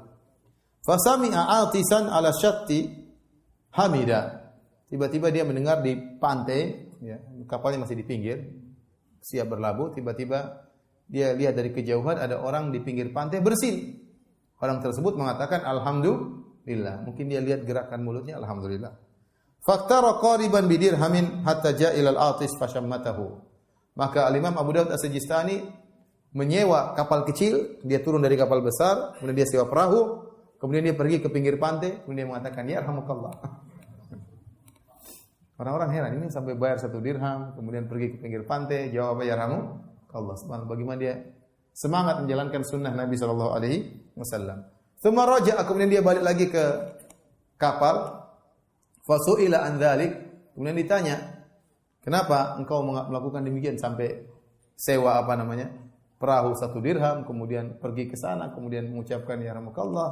Fasami'a atisan ala syatti hamida. Tiba-tiba dia mendengar di pantai, ya, kapalnya masih di pinggir, siap berlabuh. Tiba-tiba dia lihat dari kejauhan ada orang di pinggir pantai bersin. Orang tersebut mengatakan alhamdulillah. Mungkin dia lihat gerakan mulutnya alhamdulillah. Faktara qariban bidirhamin hatta ja'ilal atis fashammatahu. Maka Al-Imam Abu Daud As-Sajistani menyewa kapal kecil, dia turun dari kapal besar, kemudian dia sewa perahu, kemudian dia pergi ke pinggir pantai, kemudian dia mengatakan ya rahmukallah. Orang-orang heran, ini sampai bayar 1 dirham, kemudian pergi ke pinggir pantai, jawab ya rahmukallah. Subhanallah, bagaimana dia semangat menjalankan sunnah Nabi sallallahu alaihi wasallam. Tsumma raja'a, kemudian dia balik lagi ke kapal. Fasu'ila an dzalik, kemudian ditanya, "Kenapa engkau melakukan demikian sampai sewa perahu 1 dirham, kemudian pergi ke sana, kemudian mengucapkan ya rahmukallah?"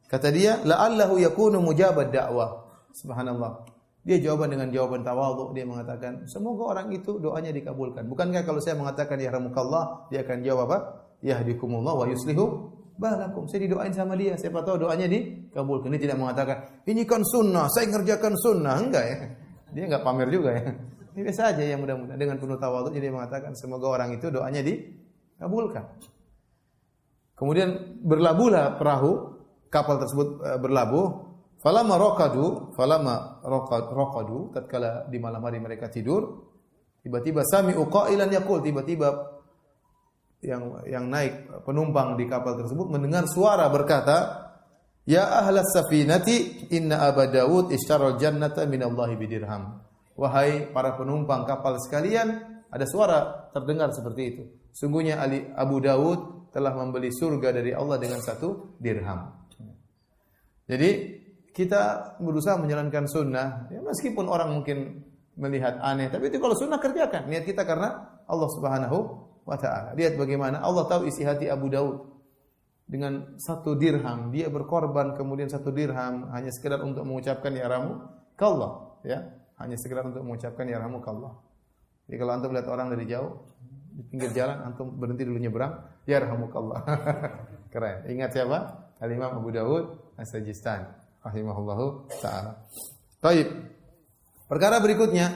Kata dia, "La'allahu yakunu mujabad da'wah." Subhanallah. Dia jawaban dengan jawaban tawadhu, dia mengatakan, "Semoga orang itu doanya dikabulkan." Bukankah kalau saya mengatakan ya rahmukallah, dia akan jawab apa? Yahdikumullah wa yuslihu balakum. Saya didoain sama dia, siapa tahu doanya dikabulkan. Dia tidak mengatakan, "Ini kan sunnah, saya ngerjakan sunnah." Enggak ya. Dia enggak pamer juga ya. Ini biasa aja yang mudah-mudahan dengan penuh tawadhu dia mengatakan semoga orang itu doanya dikabulkan. Kemudian berlabuhlah perahu, kapal tersebut berlabuh. Falamma raqadu, tatkala di malam hari mereka tidur, tiba-tiba sami'u qailan yaqul, tiba-tiba yang naik penumpang di kapal tersebut mendengar suara berkata, "Ya ahlas safinati, inna Aba Dawud ishtaral jannata minallahi bidirham." Wahai para penumpang kapal sekalian, ada suara terdengar seperti itu. Sungguhnya Abu Dawud telah membeli surga dari Allah dengan 1 dirham. Jadi kita berusaha menjalankan sunnah, ya, meskipun orang mungkin melihat aneh, tapi itu kalau sunnah kerjakan. Niat kita karena Allah Subhanahu wa ta'ala. Lihat bagaimana Allah tahu isi hati Abu Daud. Dengan 1 dirham, dia berkorban kemudian 1 dirham hanya sekedar untuk mengucapkan ya rahmukallah, ya. Hanya sekedar untuk mengucapkan ya rahmukallah. Jadi kalau antum lihat orang dari jauh di pinggir jalan, antum berhenti dulu nyebrang, ya rahmukallah. Keren. Ingat siapa? Al-Imam Abu Daud As-Sajistani rahimahullahu ta'ala. Baik. Perkara berikutnya,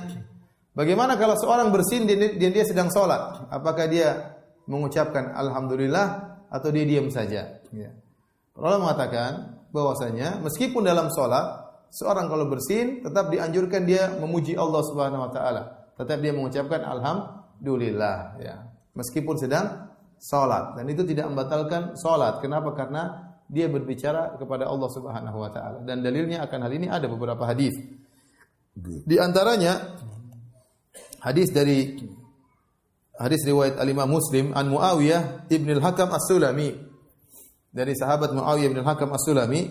bagaimana kalau seorang bersin dan dia sedang sholat? Apakah dia mengucapkan alhamdulillah atau dia diam saja? Ya. Para ulama mengatakan bahwasanya meskipun dalam sholat, seorang kalau bersin tetap dianjurkan dia memuji Allah Subhanahu wa taala. Tetap dia mengucapkan alhamdulillah, ya. Meskipun sedang sholat, dan itu tidak membatalkan sholat. Kenapa? Karena dia berbicara kepada Allah Subhanahu wa taala. Dan dalilnya akan hal ini ada beberapa hadis. Di antaranya hadis riwayat Al-Imam Muslim an Muawiyah ibn al-Hakam As-Sulami. Dari sahabat Muawiyah ibn al-Hakam As-Sulami,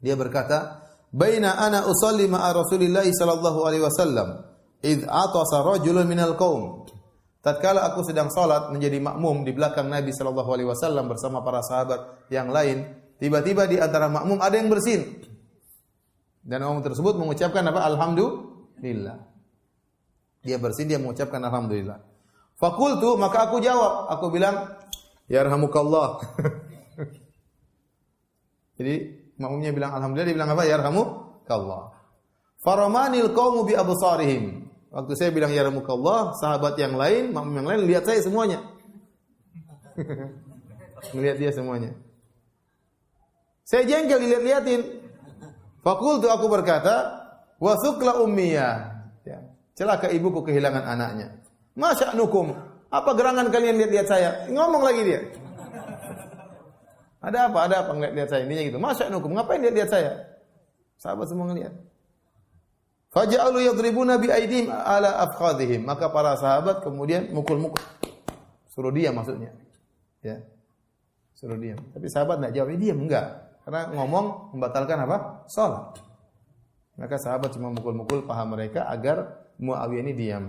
dia berkata, "Baina ana usalli ma'a Rasulillah sallallahu alaihi wasallam, id atasa rajulun minal qaum." Tatkala aku sedang salat menjadi makmum di belakang Nabi sallallahu alaihi wasallam bersama para sahabat yang lain, tiba-tiba di antara makmum ada yang bersin. Dan orang tersebut mengucapkan apa? Alhamdulillah. lillah. Dia bersin, dia mengucapkan alhamdulillah. Fakultu, maka aku jawab, aku bilang, yarhamukallah. Jadi makmumnya bilang alhamdulillah, dia bilang apa? Yarhamukallah. Faramanil qaumu bi absarihim. Waktu saya bilang yarhamukallah, sahabat yang lain, makmum yang lain lihat saya semuanya. Melihat dia semuanya. Saya jengkel dilihat-liatin. Fakultu, aku berkata, wa sukla ummiyah. Ya. Celaka ibuku kehilangan anaknya. Masya'nukum. Apa gerangan kalian lihat-lihat saya? Ngomong lagi dia. Ada apa? Ada apa ngeliat-lihat saya? Intinya gitu. Masya'nukum. Ngapain lihat-lihat saya? Sahabat semua ngelihat. Faja'alu yadribuna bi aidihim ala afkhadhihim. Maka para sahabat kemudian mukul-mukul. Suruh diam maksudnya. Ya. Suruh diam. Tapi sahabat enggak jawab, diam enggak. Karena ngomong membatalkan apa? Salat. Maka sahabat cuma mukul-mukul paha mereka agar Muawiyah ini diam.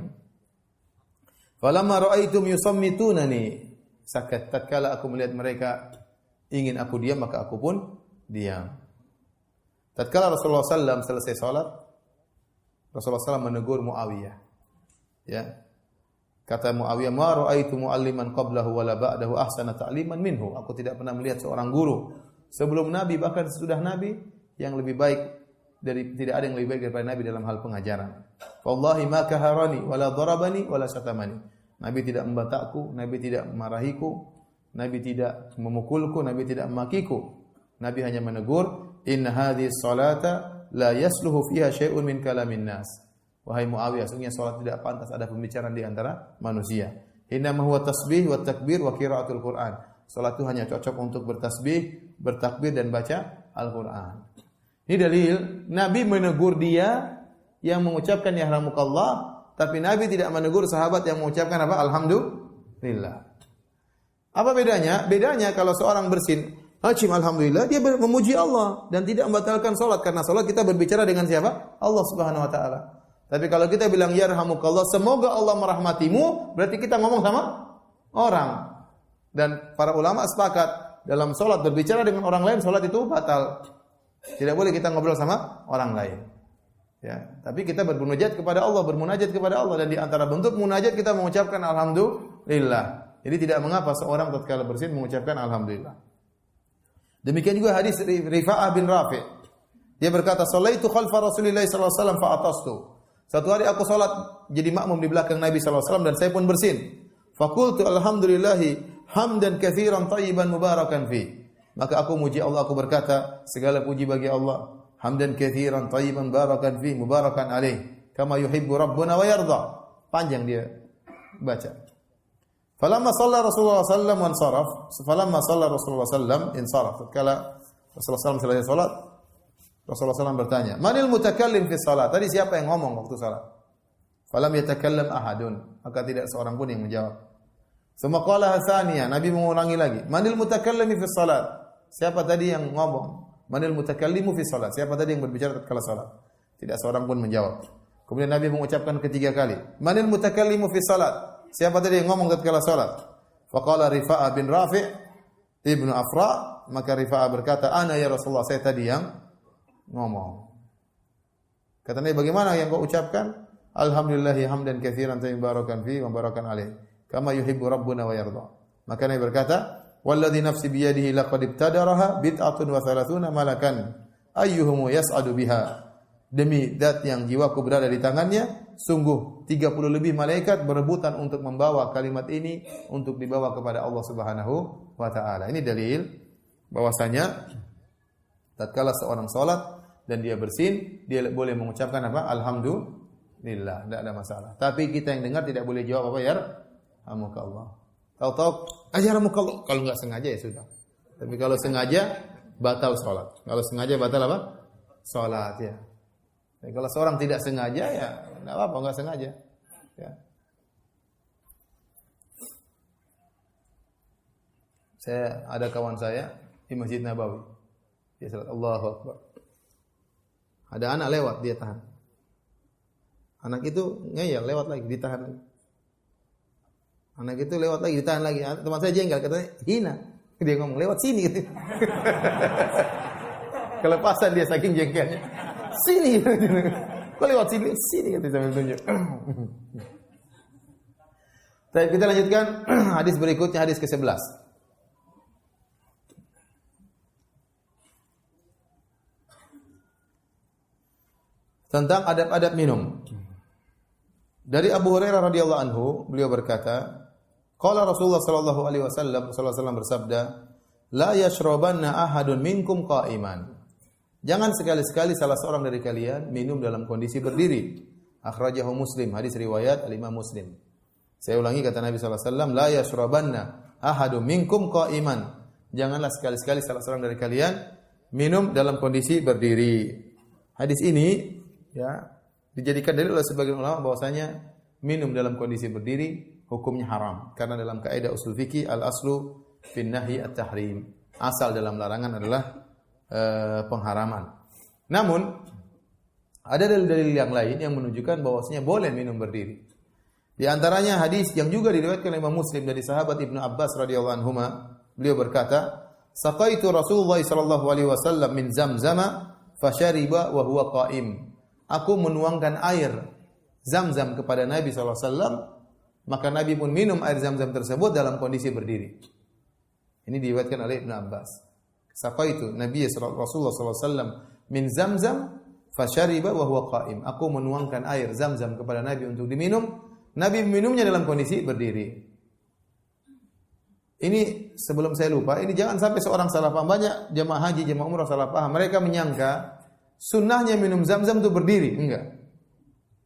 Falamma ra'aitum yusammitunani, sakat. Tatkala aku melihat mereka ingin aku diam, maka aku pun diam. Tatkala Rasulullah SAW selesai salat, Rasulullah SAW menegur Muawiyah. Ya. Kata Muawiyah, "Ma ra'aitu mu'alliman qablahu wala ba'dahu ahsana ta'liman minhu." Aku tidak pernah melihat seorang guru sebelum Nabi bahkan sesudah Nabi yang lebih baik tidak ada yang lebih baik daripada Nabi dalam hal pengajaran. Wallahi ma kaharani wala darabani wala syatamani. Nabi tidak membatakku, Nabi tidak memarahiku, Nabi tidak memukulku, Nabi tidak memakiku. Nabi hanya menegur, "Inna hadhihi salata la yasluhu fiha syai'un min kalamin nas." Wahai Muawiyah, sungguh salat tidak pantas ada pembicaraan di antara manusia. Inna ma huwa tasbih wa takbir wa qiraatul Qur'an. Salat itu hanya cocok untuk bertasbih, bertakbir dan baca Al-Qur'an. Ini dalil Nabi menegur dia yang mengucapkan yarhamukallah, tapi Nabi tidak menegur sahabat yang mengucapkan apa? Alhamdulillah. Apa bedanya? Bedanya kalau seorang bersin, "Hacim alhamdulillah," dia memuji Allah dan tidak membatalkan salat karena salat kita berbicara dengan siapa? Allah Subhanahu wa taala. Tapi kalau kita bilang yarhamukallah, semoga Allah merahmatimu, berarti kita ngomong sama orang. Dan para ulama sepakat dalam salat berbicara dengan orang lain, salat itu batal. Tidak boleh kita ngobrol sama orang lain. Ya, tapi kita bermunajat kepada Allah, dan di antara bentuk munajat kita mengucapkan alhamdulillah. Jadi tidak mengapa seorang tatkala bersin mengucapkan alhamdulillah. Demikian juga hadis Rifa'ah bin Rafi'. Dia berkata, "Shallaitu khalfa Rasulillah sallallahu alaihi wasallam fa atastu." Satu hari aku salat jadi makmum di belakang Nabi sallallahu alaihi wasallam dan saya pun bersin. Faqultu alhamdulillahi hamdan katsiran thayyiban mubarakan fi. Maka aku muji Allah, aku berkata, segala puji bagi Allah, hamdan katsiran thayyiban mubarakan fi, mubarakan alaih, kama yuhibbu rabbuna wa yarda. Panjang dia baca. Falamma shalla Rasulullah sallallahu alaihi wasallam falamma shalla Rasulullah sallallahu insaraf. Tatkala Rasulullah sallallahu selesai salat, Rasulullah sallallahu bertanya, "Manil mutakallim fi salat?" Tadi siapa yang ngomong waktu salat? Falam yatakallam ahadun, maka tidak seorang pun yang menjawab. Summa qala tsaniya, Nabi mengulangi lagi, "Manil mutakallim fi salat?" Siapa tadi yang ngomong? Manil mutakallimu fi salat? Siapa tadi yang berbicara tatkala salat? Tidak seorang pun menjawab. Kemudian Nabi mengucapkan ketiga kali, "Manil mutakallimu fi salat?" Siapa tadi yang ngomong tatkala salat? Faqala Rifa'ah bin Rafi' ibnu Afra, maka Rifa'ah berkata, "Ana ya Rasulullah, saya tadi yang ngomong." Kata Nabi, "Bagaimana yang kau ucapkan?" "Alhamdulillahi hamdan katsiran tayyiban barakan fi wa barakan alaih, kama yuhibbu rabbuna wa yarda." Maka Nabi berkata, "Walladzi nafsi biyadihi laqad ibtadaraha bid'atun wa thalathuna malakan ayyuhum yas'adu biha." Demi zat yang jiwaku berada di tangannya, sungguh 30 lebih malaikat berebutan untuk membawa kalimat ini untuk dibawa kepada Allah Subhanahu wa taala. Ini dalil bahwasanya tatkala seorang salat dan dia bersin, dia boleh mengucapkan apa? Alhamdulillah, tidak ada masalah. Tapi kita yang dengar tidak boleh jawab apa? Yarhamukallah. Tahu-tahu yarhamukallah, kalau enggak sengaja ya sudah. Tapi kalau sengaja batal salat. Kalau sengaja batal apa? Salat ya. Kalau seorang tidak sengaja ya enggak apa-apa, enggak sengaja. Ya. Saya ada kawan saya di Masjid Nabawi. Dia salat Allahu Akbar. Ada anak lewat, dia tahan. Anak itu ngeyel, lewat lagi, ditahan lagi. Anak itu lewat lagi, ditahan lagi. Teman saya jengkel, katanya hina. Dia ngomong lewat sini. Kelepasan dia saking jengkelnya. Sini. Kok lewat sini? Sini kata sambil tunjuk. Baik, kita lanjutkan hadis berikutnya, hadis ke-11. Tentang adab-adab minum. Dari Abu Hurairah radhiyallahu anhu, beliau berkata, qala Rasulullah sallallahu alaihi wasallam, Rasulullah sallallahu bersabda, la yashrabanna ahadun minkum qa'iman. Jangan sekali-sekali salah seorang dari kalian minum dalam kondisi berdiri. Akhrajahu Muslim, hadis riwayat Al-Imam Muslim. Saya ulangi kata Nabi sallallahu alaihi wasallam, la yashrabanna ahadun minkum qa'iman. Janganlah sekali-sekali salah seorang dari kalian minum dalam kondisi berdiri. Hadis ini ya dijadikan dalil oleh sebagian ulama bahwasanya minum dalam kondisi berdiri hukumnya haram karena dalam kaidah usul fikih al-aslu fin nahyi at-tahrim. Asal dalam larangan adalah pengharaman. Namun ada dalil-dalil yang lain yang menunjukkan bahwasanya boleh minum berdiri. Di antaranya hadis yang juga diriwayatkan oleh Imam Muslim dari sahabat Ibnu Abbas radhiyallahu anhuma, beliau berkata, "Saqaitu Rasulullah sallallahu alaihi wasallam min Zamzama fashariba wa huwa qa'im." Aku menuangkan air Zam-Zam kepada Nabi sallallahu alaihi wasallam, maka Nabi pun minum air Zam-Zam tersebut dalam kondisi berdiri. Ini diriwayatkan oleh Ibnu Abbas. Saqaitu Nabi Rasulullah sallallahu alaihi wasallam min Zamzam fashariba wa huwa qa'im. Aku menuangkan air Zam-Zam kepada Nabi untuk diminum. Nabi minumnya dalam kondisi berdiri. Ini sebelum saya lupa, ini jangan sampai seorang salah paham. Banyak jemaah haji, jemaah umrah salah paham. Mereka menyangka sunnahnya minum Zam-Zam itu berdiri. Enggak.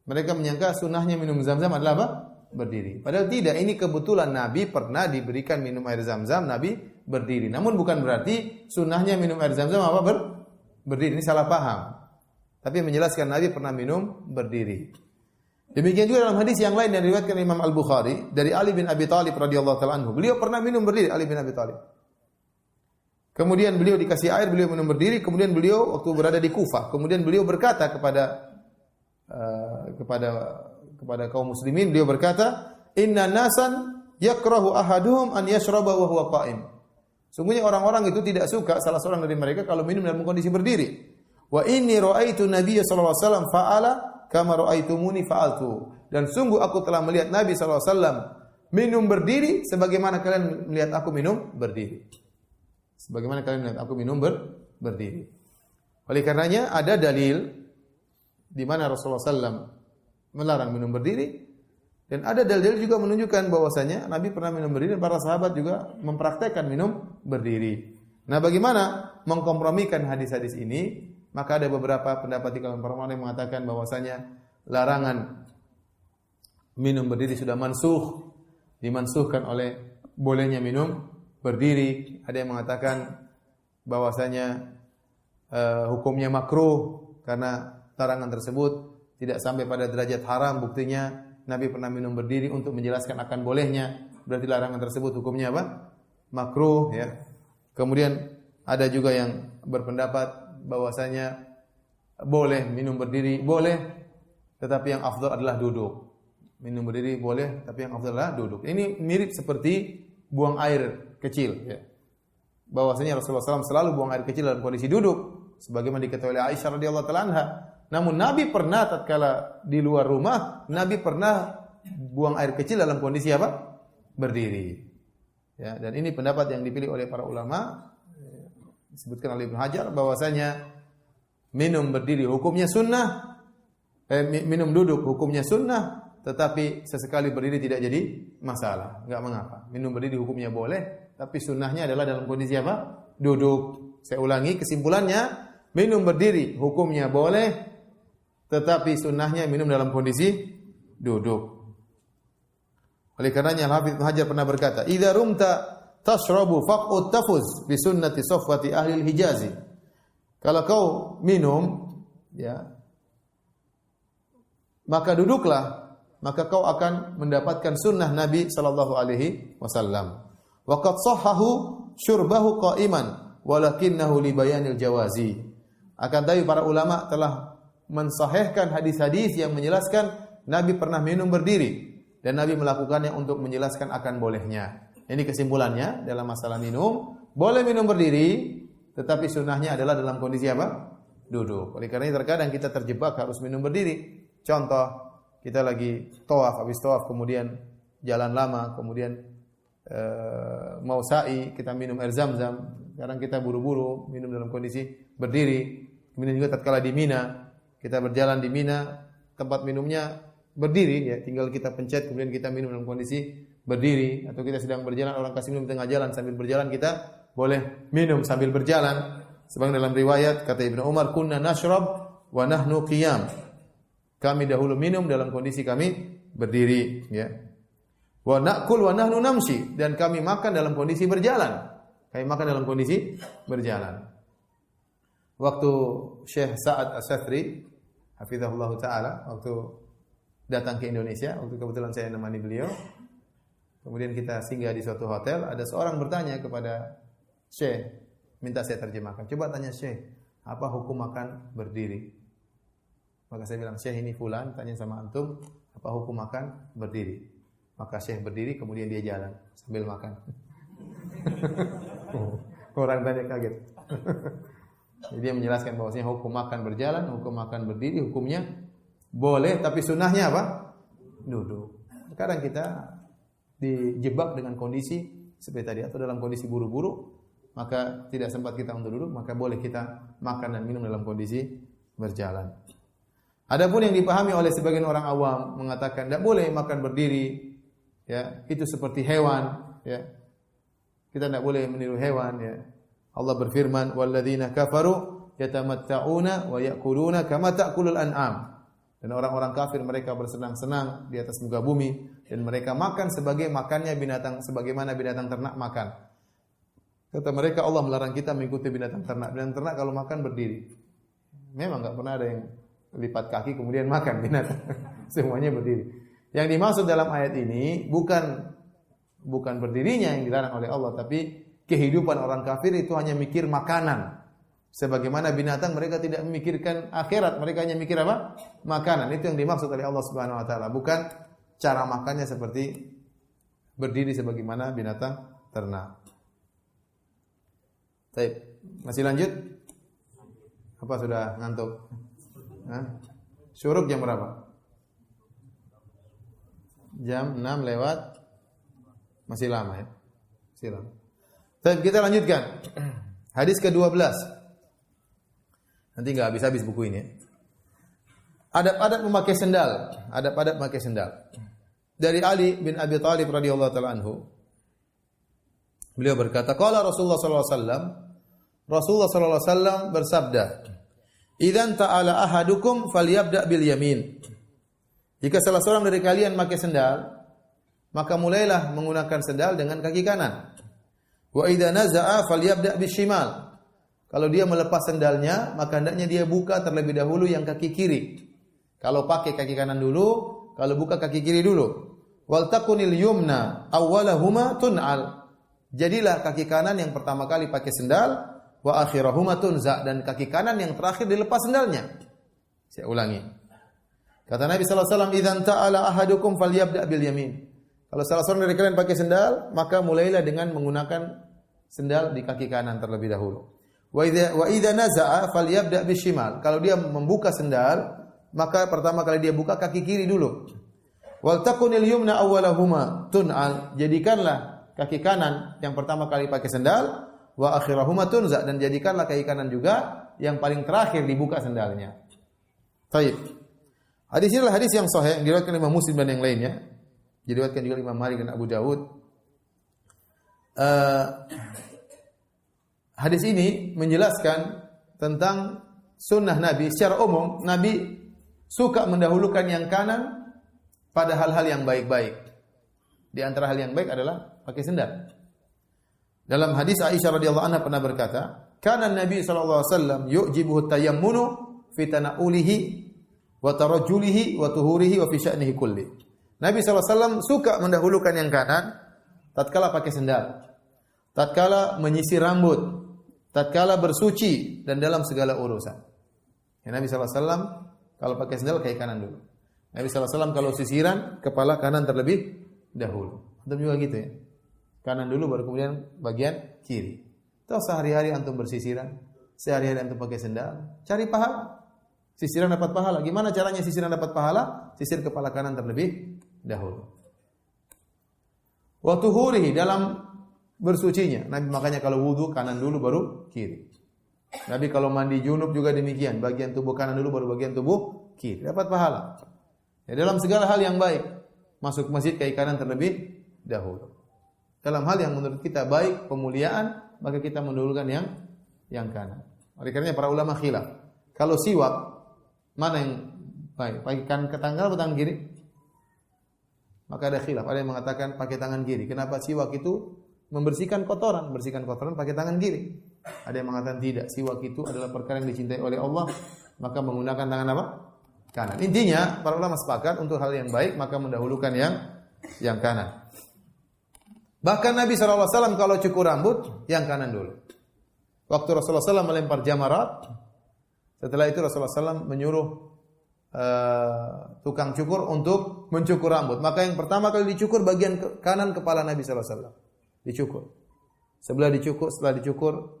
Mereka menyangka sunnahnya minum Zam-Zam adalah apa? Berdiri. Padahal tidak. Ini kebetulan Nabi pernah diberikan minum air Zam-Zam, Nabi berdiri. Namun bukan berarti sunnahnya minum air Zam-Zam apa? Berdiri. Ini salah paham. Tapi menjelaskan Nabi pernah minum berdiri. Demikian juga dalam hadis yang lain yang diriwayatkan Imam Al-Bukhari dari Ali bin Abi Thalib radhiyallahu taala anhu. Beliau pernah minum berdiri, Ali bin Abi Thalib. Kemudian beliau dikasih air, beliau minum berdiri. Kemudian beliau waktu berada di Kufah, kemudian beliau berkata kepada kaum muslimin, beliau berkata, "Inna nasan yakrahu ahaduhum an yashraba wa huwa qa'im." Sungguhnya orang-orang itu tidak suka salah seorang dari mereka kalau minum dalam kondisi berdiri. Wa inni ra'aitu Nabiy sallallahu alaihi wasallam fa'ala kama ra'aitumuni fa'altu. Dan sungguh aku telah melihat Nabi sallallahu alaihi wasallam minum berdiri sebagaimana kalian melihat aku minum berdiri. Sebagaimana kalian melihat aku minum berdiri. Oleh karenanya ada dalil di mana Rasulullah sallallahu melarang minum berdiri dan ada dalil juga menunjukkan bahwasanya Nabi pernah minum berdiri dan para sahabat juga mempraktekkan minum berdiri. Nah, bagaimana mengkompromikan hadis-hadis ini? Maka ada beberapa pendapat di kalangan para ulama yang mengatakan bahwasanya larangan minum berdiri sudah mansuh, dimansuhkan oleh bolehnya minum berdiri. Ada yang mengatakan bahwasanya hukumnya makruh karena larangan tersebut tidak sampai pada derajat haram. Buktinya Nabi pernah minum berdiri untuk menjelaskan akan bolehnya. Berarti larangan tersebut hukumnya apa? Makruh, ya. Kemudian ada juga yang berpendapat bahwasanya boleh minum berdiri, boleh, tetapi yang afdal adalah duduk. Minum berdiri boleh, tapi yang afdal adalah duduk. Ini mirip seperti buang air kecil, ya. Bahwasanya Rasulullah SAW selalu buang air kecil dalam kondisi duduk, sebagaimana diketahui oleh Aisyah radhiyallahu taala anha. Namun Nabi pernah tatkala di luar rumah, Nabi pernah buang air kecil dalam kondisi apa? Berdiri. Ya, dan ini pendapat yang dipilih oleh para ulama. Disebutkan oleh Ibnu Hajar bahwasanya minum berdiri hukumnya sunnah, minum duduk hukumnya sunnah, tetapi sesekali berdiri tidak jadi masalah, enggak mengapa. Minum berdiri hukumnya boleh, tapi sunnahnya adalah dalam kondisi apa? Duduk. Saya ulangi kesimpulannya, minum berdiri hukumnya boleh, tetapi sunnahnya minum dalam kondisi duduk. Oleh karenanya Al-Hafidz Ibnu Hajar pernah berkata, "Idza rumta tashrabu faq'ud tafuz bi sunnati safwati ahli al-Hijazi." Kalau kau minum, ya, maka duduklah, maka kau akan mendapatkan sunnah Nabi sallallahu alaihi wasallam. Wa qad sahhahu syurbahu qa'iman walakinnahu li bayanil jawazi. Akan tapi para ulama telah mensahihkan hadis-hadis yang menjelaskan Nabi pernah minum berdiri dan Nabi melakukannya untuk menjelaskan akan bolehnya. Ini kesimpulannya dalam masalah minum, boleh minum berdiri, tetapi sunnahnya adalah dalam kondisi apa? duduk. Oleh karena itu terkadang kita terjebak harus minum berdiri. Contoh, kita lagi tawaf, habis tawaf kemudian jalan lama, kemudian mau sa'i, kita minum air Zam-Zam. Sekarang kita buru-buru minum dalam kondisi berdiri. Kemudian juga tatkala di Mina, kita berjalan di Mina, tempat minumnya berdiri ya, tinggal kita pencet kemudian kita minum dalam kondisi berdiri. Atau kita sedang berjalan, orang kasih minum di tengah jalan, sambil berjalan kita boleh minum sambil berjalan. Sebagaimana dalam riwayat kata Ibnu Umar, kunna nashrab wa nahnu qiyam. Kami dahulu minum dalam kondisi kami berdiri ya. Wa na'kul wa nahnu namshi, dan kami makan dalam kondisi berjalan. Kami makan dalam kondisi berjalan. Waktu Syekh Sa'ad As-Sathri hafizahullah taala waktu datang ke Indonesia, waktu kebetulan saya menemani beliau, kemudian kita singgah di suatu hotel, ada seorang bertanya kepada Syekh, minta saya terjemahkan. Coba tanya Syekh, apa hukum makan berdiri? Maka saya bilang, Syekh ini fulan tanya sama antum, apa hukum makan berdiri? Maka Syekh berdiri, kemudian dia jalan sambil makan. Orang tanya kaget. Jadi dia menjelaskan bahwasanya hukum makan berjalan, hukum makan berdiri, hukumnya boleh, tapi sunnahnya apa? Duduk. Sekarang kita dijebak dengan kondisi seperti tadi, atau dalam kondisi buru-buru, maka tidak sempat kita untuk duduk, maka boleh kita makan dan minum dalam kondisi berjalan. Adapun yang dipahami oleh sebagian orang awam mengatakan tidak boleh makan berdiri, ya itu seperti hewan, ya kita tidak boleh meniru hewan, ya. Allah berfirman, walladzina kafaru yatamatta'una wa ya'kuluna kama ta'kulul an'am. Dan orang-orang kafir mereka bersenang-senang di atas muka bumi dan mereka makan sebagai makannya binatang, sebagaimana binatang ternak makan. Kata mereka, Allah melarang kita mengikuti binatang ternak. Binatang ternak kalau makan berdiri. Memang enggak pernah ada yang lipat kaki kemudian makan binatang. Semuanya berdiri. Yang dimaksud dalam ayat ini bukan berdirinya yang dilarang oleh Allah, tapi kehidupan orang kafir itu hanya mikir makanan. Sebagaimana binatang mereka tidak memikirkan akhirat, mereka hanya mikir apa? Makanan. Itu yang dimaksud oleh Allah Subhanahu wa taala, bukan cara makannya seperti berdiri sebagaimana binatang ternak. Baik, masih lanjut? Apa sudah ngantuk? Syuruk jam berapa? Jam 6 lewat. Masih lama ya? Masih lama. Baik, kita lanjutkan. Hadis ke-12. Nanti enggak habis-habis buku ini. Adab-adab memakai sendal. Adab-adab memakai sendal. Dari Ali bin Abi Thalib radhiyallahu taala anhu. Beliau berkata, qala Rasulullah sallallahu alaihi wasallam, Rasulullah sallallahu alaihi wasallam bersabda, "Idzan ta'ala ahadukum falyabda' bil yamin." Jika salah seorang dari kalian memakai sendal, maka mulailah menggunakan sendal dengan kaki kanan. Wa idza naza'a falyabda' bishimal. Kalau dia melepas sendalnya, maka hendaknya dia buka terlebih dahulu yang kaki kiri. Kalau pakai kaki kanan dulu, kalau buka kaki kiri dulu. Wal takunil yumna awwalahuma tun'al. Jadilah kaki kanan yang pertama kali pakai sendal, wa akhirahuma tunza, dan kaki kanan yang terakhir dilepas sendalnya. Saya ulangi. Kata Nabi sallallahu alaihi wasallam, "Idzan ta'ala ahadukum falyabda' bil yamin." Kalau salah seorang dari kalian pakai sendal, maka mulailah dengan menggunakan sendal di kaki kanan terlebih dahulu. Wa idza naza'a falyabda' bishimal. Kalau dia membuka sendal, maka pertama kali dia buka kaki kiri dulu. Wal takunil yumna awwalahuma tun'al. Jadikanlah kaki kanan yang pertama kali pakai sendal, wa akhirahuma tunza, dan jadikanlah kaki kanan juga yang paling terakhir dibuka sendalnya. Baik. Hadis ini adalah hadis yang sahih yang diriwayatkan Imam Muslim dan yang lainnya. Diriwayatkan juga Imam Malik dan Abu Dawud. Hadis ini menjelaskan tentang sunnah Nabi. Secara umum, Nabi suka mendahulukan yang kanan pada hal-hal yang baik-baik. Di antara hal yang baik adalah pakai sendal. Dalam hadis Aisyah radhiyallahu anha pernah berkata, "Kana Nabi sallallahu alaihi wasallam yu'jibuhu tayammunu fi tana'ulihi wa tarajjulihi wa tuhurihi wa fi sya'nihi kulli." Nabi sallallahu alaihi wasallam suka mendahulukan yang kanan tatkala pakai sendal, tatkala menyisir rambut, tatkala bersuci, dan dalam segala urusan. Ya, Nabi sallallahu alaihi wasallam kalau pakai sendal kaki kanan dulu. Nabi sallallahu alaihi wasallam kalau sisiran kepala kanan terlebih dahulu. Antum juga gitu ya. Kanan dulu baru kemudian bagian kiri. Tahu sehari-hari antum bersisiran, sehari-hari antum pakai sendal, cari pahala. Sisiran dapat pahala. Gimana caranya sisiran dapat pahala? Sisir kepala kanan terlebih dahulu. Wa tuhurihi, dalam bersucinya. Nabi makanya kalau wudu kanan dulu baru kiri. Nabi kalau mandi junub juga demikian, bagian tubuh kanan dulu baru bagian tubuh kiri. Dapat pahala. Ya, dalam segala hal yang baik, masuk masjid kaki kanan terlebih dahulu. Dalam hal yang menurut kita baik, pemuliaan, maka kita mendahulukan yang kanan. Oleh karenanya para ulama khilaf. Kalau siwak mana yang baik? Pakai tangan atau tangan kiri? Maka ada khilaf. Ada yang mengatakan pakai tangan kiri. Kenapa? Siwak itu membersihkan kotoran. Bersihkan kotoran pakai tangan kiri. Ada yang mengatakan tidak. Siwak itu adalah perkara yang dicintai oleh Allah. Maka menggunakan tangan apa? Kanan. Intinya, para ulama sepakat untuk hal yang baik, maka mendahulukan yang kanan. Bahkan Nabi SAW kalau cukur rambut, yang kanan dulu. Waktu Rasulullah SAW melempar jamarat, setelah itu Rasulullah SAW menyuruh tukang cukur untuk mencukur rambut. Maka yang pertama kali dicukur bagian kanan kepala Nabi SAW. Dicukur. Setelah dicukur,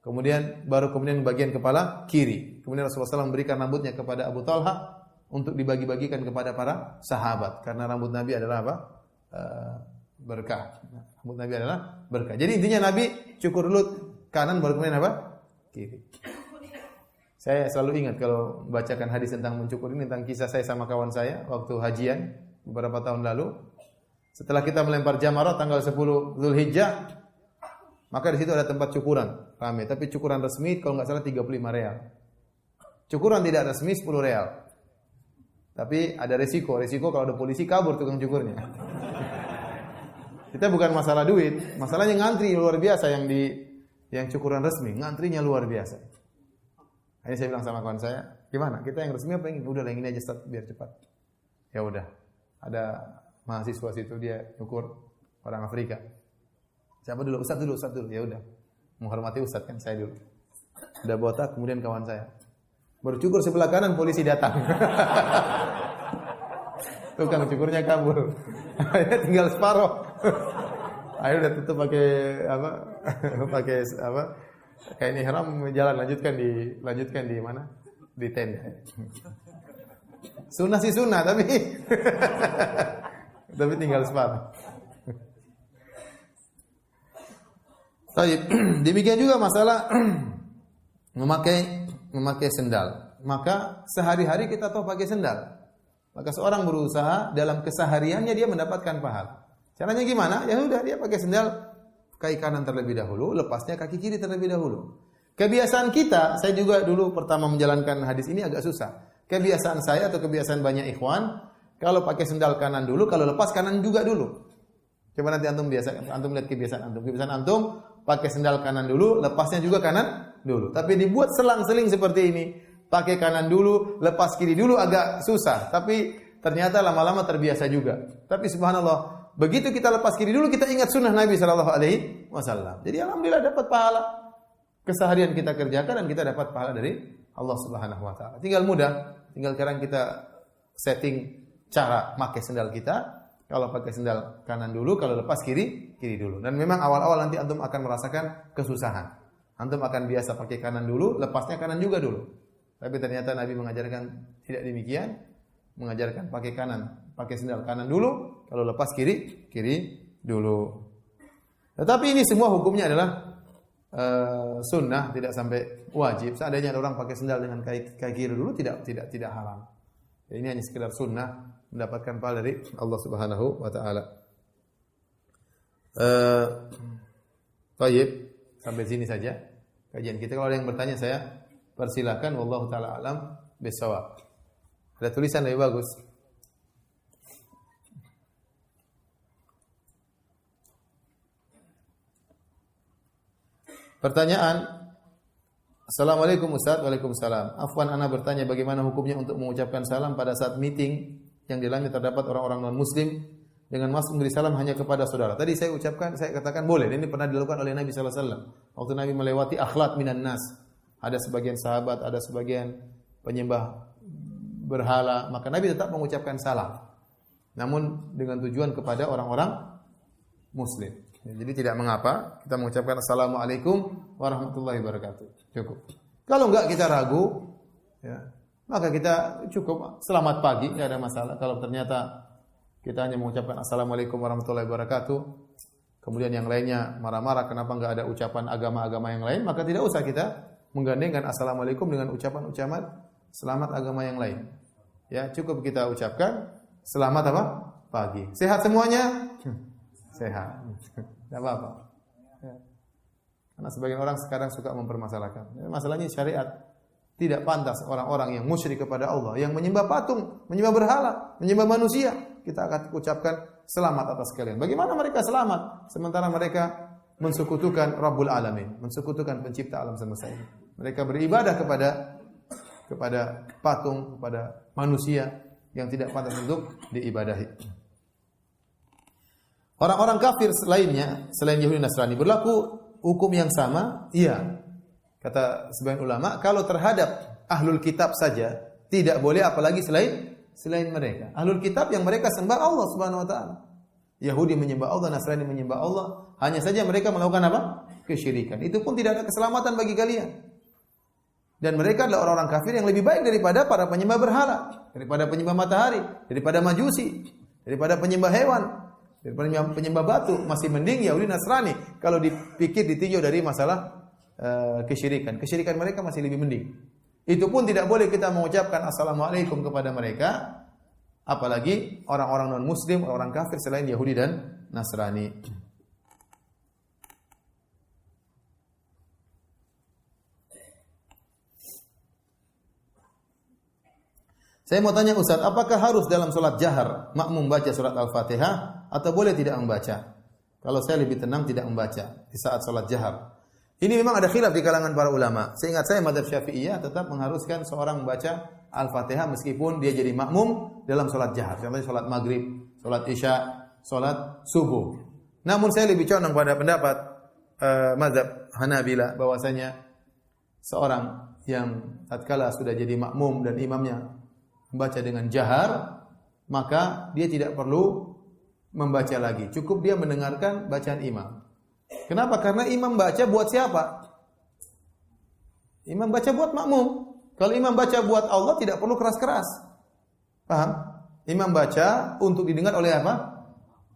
kemudian bagian kepala kiri. Kemudian Rasulullah SAW memberikan rambutnya kepada Abu Talha untuk dibagi-bagikan kepada para sahabat. Karena rambut Nabi adalah apa? Berkah. Rambut Nabi adalah berkah. Jadi intinya Nabi cukur dulu kanan baru kemudian apa? Kiri. Saya selalu ingat kalau membacakan hadis tentang mencukur ini, tentang kisah saya sama kawan saya waktu hajian beberapa tahun lalu. Setelah kita melempar jamarat tanggal 10 Zulhijjah, maka di situ ada tempat cukuran, ramai. Tapi cukuran resmi kalau nggak salah 35 real. Cukuran tidak resmi 10 real. Tapi ada resiko kalau ada polisi kabur tukang cukurnya. Kita bukan masalah duit, masalahnya ngantri luar biasa yang cukuran resmi, ngantrinya luar biasa. Akhirnya saya bilang sama kawan saya, gimana? Kita yang resmi apa yang ini? Udah yang ini aja Ustaz, biar cepat. Ya udah. Ada mahasiswa situ dia cukur orang Afrika. Siapa dulu? Ustaz dulu. Ya udah. Menghormati Ustaz kan saya dulu. Udah botak, kemudian kawan saya. Baru cukur sebelah kanan polisi datang. Tukang cukurnya kabur. Akhirnya tinggal separuh. Akhirnya udah tutup pakai apa? Kayak ini haram jalan lanjutkan di mana? Di tenda. Sunnah sih sunnah tapi tapi tinggal separuh. Baik, demikian juga masalah memakai sendal. Maka sehari-hari kita tahu pakai sendal. Maka seorang berusaha dalam kesehariannya dia mendapatkan pahala. Caranya gimana? Ya udah dia pakai sendal kaki kanan terlebih dahulu, lepasnya kaki kiri terlebih dahulu. Kebiasaan kita, saya juga dulu pertama menjalankan hadis ini agak susah. Kebiasaan saya atau kebiasaan banyak ikhwan, kalau pakai sendal kanan dulu, kalau lepas kanan juga dulu. Coba nanti antum lihat kebiasaan antum. Kebiasaan antum pakai sendal kanan dulu, lepasnya juga kanan dulu. Tapi dibuat selang-seling seperti ini. Pakai kanan dulu, lepas kiri dulu agak susah. Tapi ternyata lama-lama terbiasa juga. Tapi subhanallah, begitu kita lepas kiri dulu, kita ingat sunnah Nabi SAW. Jadi alhamdulillah dapat pahala. Keseharian kita kerjakan dan kita dapat pahala dari Allah Subhanahu Wa Taala. Tinggal mudah. Tinggal sekarang kita setting cara pakai sendal kita. Kalau pakai sendal kanan dulu, kalau lepas kiri dulu. Dan memang awal-awal nanti antum akan merasakan kesusahan. Antum akan biasa pakai kanan dulu, lepasnya kanan juga dulu. Tapi ternyata Nabi mengajarkan tidak demikian. Mengajarkan pakai sendal kanan dulu, kalau lepas kiri dulu. Tetapi ini semua hukumnya adalah sunnah, tidak sampai wajib. Seandainya ada orang pakai sendal dengan kaki kiri dulu tidak haram. Ya, ini hanya sekedar sunnah mendapatkan pahala dari Allah Subhanahu wa taala. Baik, sampai sini saja kajian kita. Kalau ada yang bertanya saya persilakan, wallahu taala alam bisawab. Ada tulisan lebih bagus. Pertanyaan. Assalamualaikum Ustaz. Waalaikumsalam. Afwan, ana bertanya bagaimana hukumnya untuk mengucapkan salam pada saat meeting yang di dalamnya terdapat orang-orang non-muslim dengan masuk memberi salam hanya kepada saudara. Tadi saya katakan boleh. Ini pernah dilakukan oleh Nabi sallallahu alaihi wasallam. Waktu Nabi melewati akhlaq minan nas. Ada sebagian sahabat, ada sebagian penyembah berhala, maka Nabi tetap mengucapkan salam. Namun dengan tujuan kepada orang-orang muslim. Ya, jadi tidak mengapa kita mengucapkan assalamualaikum warahmatullahi wabarakatuh. Cukup. Kalau enggak kita ragu, ya, maka kita cukup selamat pagi, tidak ada masalah. Kalau ternyata kita hanya mengucapkan assalamualaikum warahmatullahi wabarakatuh, kemudian yang lainnya marah-marah kenapa enggak ada ucapan agama-agama yang lain, maka tidak usah kita menggandengkan assalamualaikum dengan ucapan-ucapan selamat agama yang lain. Ya, cukup kita ucapkan selamat apa? Pagi. Sehat semuanya? Sehat. Tidak apa-apa. Ya. Karena sebagian orang sekarang suka mempermasalahkan. Ya, masalahnya syariat tidak pantas orang-orang yang musyrik kepada Allah, yang menyembah patung, menyembah berhala, menyembah manusia, kita akan ucapkan selamat atas kalian. Bagaimana mereka selamat sementara mereka mensekutukan Rabbul Alamin, mensekutukan pencipta alam semesta ini. Mereka beribadah kepada patung, kepada manusia yang tidak pantas untuk diibadahi. Orang-orang kafir lainnya selain Yahudi dan Nasrani berlaku hukum yang sama? Iya. Kata sebagian ulama, kalau terhadap ahlul kitab saja tidak boleh, apalagi selain mereka. Ahlul kitab yang mereka sembah Allah Subhanahu wa taala. Yahudi menyembah Allah, Nasrani menyembah Allah, hanya saja mereka melakukan apa? Kesyirikan. Itu pun tidak ada keselamatan bagi kalian. Dan mereka adalah orang-orang kafir yang lebih baik daripada para penyembah berhala, daripada penyembah matahari, daripada majusi, daripada penyembah hewan, daripada penyembah batu. Masih mending Yahudi Nasrani kalau dipikir ditinjau dari masalah kesyirikan. Kesyirikan mereka masih lebih mending. Itu pun tidak boleh kita mengucapkan assalamualaikum kepada mereka, apalagi orang-orang non-muslim, orang kafir selain Yahudi dan Nasrani. Saya mau tanya Ustaz, apakah harus dalam sholat jahar makmum baca surat Al-Fatihah atau boleh tidak membaca? Kalau saya lebih tenang tidak membaca di saat sholat jahar. Ini memang ada khilaf di kalangan para ulama. Seingat saya mazhab Syafi'iyah tetap mengharuskan seorang membaca Al-Fatihah meskipun dia jadi makmum dalam sholat jahar. Contohnya sholat maghrib, sholat isya, sholat subuh. Namun saya lebih condong pada pendapat mazhab Hanabila bahwasanya seorang yang tatkala sudah jadi makmum dan imamnya membaca dengan jahar, maka dia tidak perlu membaca lagi. Cukup dia mendengarkan bacaan imam. Kenapa? Karena imam baca buat siapa? Imam baca buat makmum. Kalau imam baca buat Allah tidak perlu keras-keras. Paham? Imam baca untuk didengar oleh apa?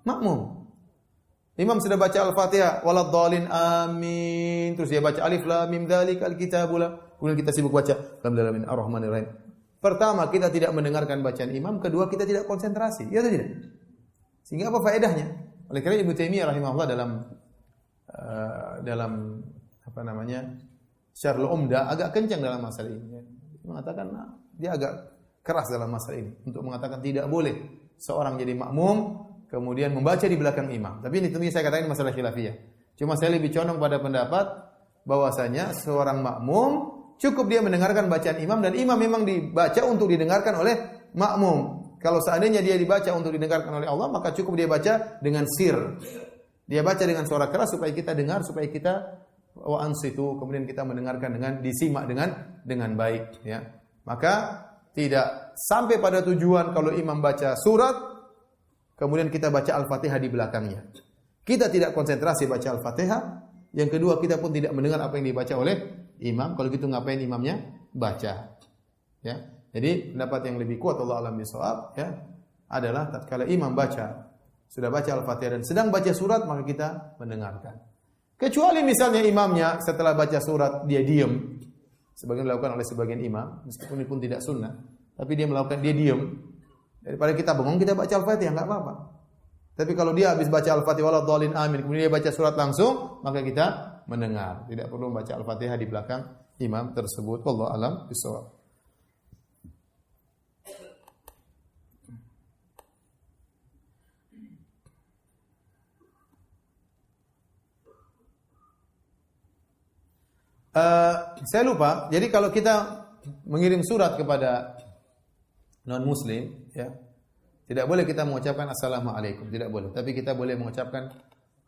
Makmum. Imam sudah baca Al-Fatihah, waladhdallin amin. Terus dia baca alif lam mim dzalikal kitabul. Kemudian kita sibuk baca alhamdulillahi arrahmanir rahim. Pertama, kita tidak mendengarkan bacaan imam. Kedua, kita tidak konsentrasi. Ya atau tidak? Sehingga apa faedahnya? Oleh karena Ibnu Taimiyah rahimahullah dalam apa namanya? Syarhul Umdah agak kencang dalam masalah ini. Mengatakan dia agak keras dalam masalah ini untuk mengatakan tidak boleh seorang jadi makmum kemudian membaca di belakang imam. Tapi ini tentunya saya katakan masalah khilafiyah. Cuma saya lebih condong pada pendapat bahwasanya seorang makmum cukup dia mendengarkan bacaan imam dan imam memang dibaca untuk didengarkan oleh makmum. Kalau seandainya dia dibaca untuk didengarkan oleh Allah, maka cukup dia baca dengan sir. Dia baca dengan suara keras supaya kita dengar, supaya kita wa ansitu, kemudian kita mendengarkan dengan disimak dengan baik, ya. Maka tidak sampai pada tujuan kalau imam baca surat, kemudian kita baca Al-Fatihah di belakangnya. Kita tidak konsentrasi baca Al-Fatihah. Yang kedua, kita pun tidak mendengar apa yang dibaca oleh imam. Kalau gitu ngapain imamnya baca? Ya. Jadi pendapat yang lebih kuat Allah alam bisawab ya adalah tatkala imam sudah baca Al-Fatihah dan sedang baca surat, maka kita mendengarkan. Kecuali misalnya imamnya setelah baca surat dia diam. Sebagian dilakukan oleh sebagian imam, meskipun ini pun tidak sunnah, tapi dia diam. Daripada kita bengong, kita baca Al-Fatihah enggak apa-apa. Tapi kalau dia habis baca Al-Fatihah waladhdallin amin, kemudian dia baca surat langsung, maka kita mendengar. Tidak perlu membaca Al-Fatihah di belakang imam tersebut. Wallahu alam bisawab. Saya lupa. Jadi kalau kita mengirim surat kepada non-muslim, ya, tidak boleh kita mengucapkan assalamualaikum, tidak boleh. Tapi kita boleh mengucapkan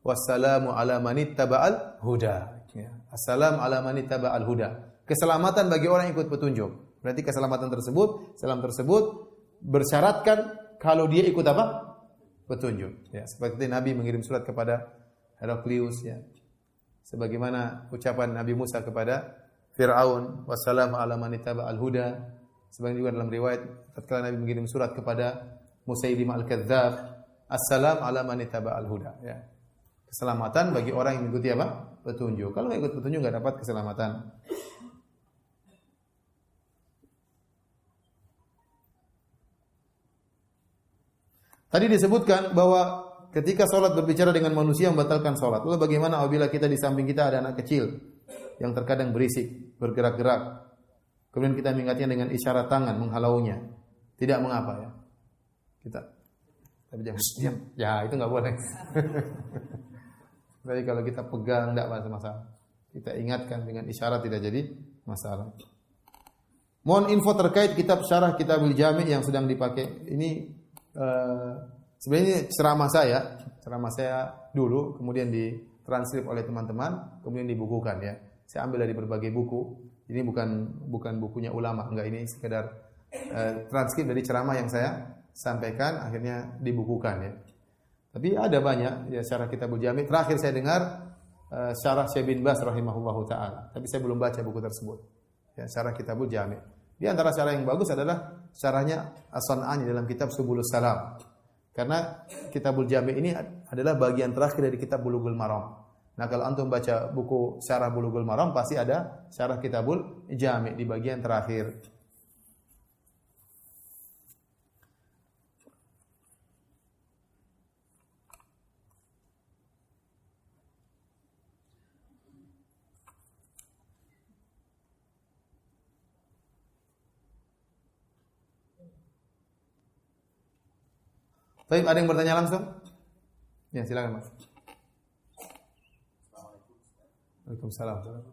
wassalamu ala manittaba'al huda. Ya. Assalamu ala manittaba'al huda. Keselamatan bagi orang yang ikut petunjuk. Berarti keselamatan tersebut, salam tersebut bersyaratkan kalau dia ikut apa? Petunjuk. Ya, seperti Nabi mengirim surat kepada Heraklius ya. Sebagaimana ucapan Nabi Musa kepada Fir'aun, wassalamu ala man ittaba'al huda. Sebagaimana juga dalam riwayat tatkala Nabi mengirim surat kepada Musailimah al-Kadzdzab, assalamu ala man ittaba'al huda ya. Keselamatan bagi orang yang mengikuti apa? Petunjuk. Kalau enggak ikut petunjuk enggak dapat keselamatan. Tadi disebutkan bahwa ketika sholat berbicara dengan manusia membatalkan sholat. Lalu bagaimana apabila kita di samping kita ada anak kecil yang terkadang berisik, bergerak-gerak. Kemudian kita mengingatnya dengan isyarat tangan, menghalaunya. Tidak mengapa ya. Tapi jangan diam. Ya, itu enggak boleh. Tapi kalau kita pegang tidak masalah. Kita ingatkan dengan isyarat tidak jadi masalah. Mohon info terkait kitab Syarah Kitabul Jami' yang sedang dipakai. Ini sebenarnya ceramah saya dulu, kemudian ditranskrip oleh teman-teman, kemudian dibukukan ya. Saya ambil dari berbagai buku. Ini bukan bukunya ulama, enggak, ini sekedar transkrip dari ceramah yang saya sampaikan, akhirnya dibukukan ya. Tapi ada banyak ya Syarah Kitabul Jami'. Terakhir saya dengar Syarah Syekh bin Baz rahimahullahu taala, tapi saya belum baca buku tersebut. Ya, Syarah Kitabul Jami'. Di antara syarah yang bagus adalah syarahnya As-San'ani dalam kitab Subulus Salam. Karena Kitabul Jami' ini adalah bagian terakhir dari kitab Bulughul Maram. Nah, kalau antum baca buku Syarah Bulughul Maram pasti ada Syarah Kitabul Jami' di bagian terakhir. Baik, ada yang bertanya langsung? Ya, silakan, Mas. Waalaikumsalam.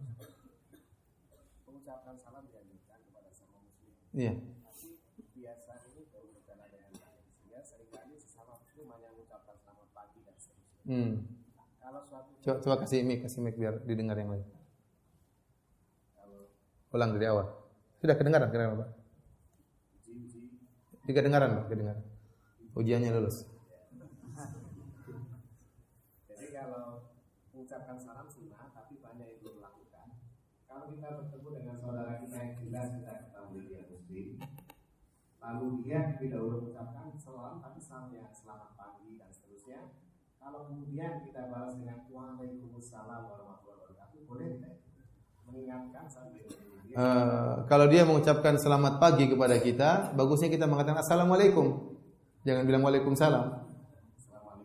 Mengucapkan salam dianjurkan kepada sama muslim. Iya. Tapi biasa ini baru berjalan dengan baik. Sehingga seringkali sesama muslim hanya mengucapkan selamat pagi dan seterusnya. Kalau suatu Coba kasih mic biar didengar yang lain. Ulang dari awal. Sudah kedengaran Pak? Kedengaran, Pak, kedengaran. Ujiannya lulus. Jadi kalau mengucapkan salam sunnah, tapi banyak yang belum melakukan. Kalau kita bertemu dengan saudara kita yang jelas kita ketahui dia muslim, lalu dia tidak dahulu mengucapkan salam, tapi salamnya selamat pagi dan seterusnya. Kalau kemudian kita balas dengan Waalaikumsalam warahmatullahi wabarakatuh, boleh tidak? Mengingatkan sambil kalau dia mengucapkan selamat pagi kepada kita, bagusnya kita mengatakan assalamualaikum. Jangan bilang waalaikumsalam.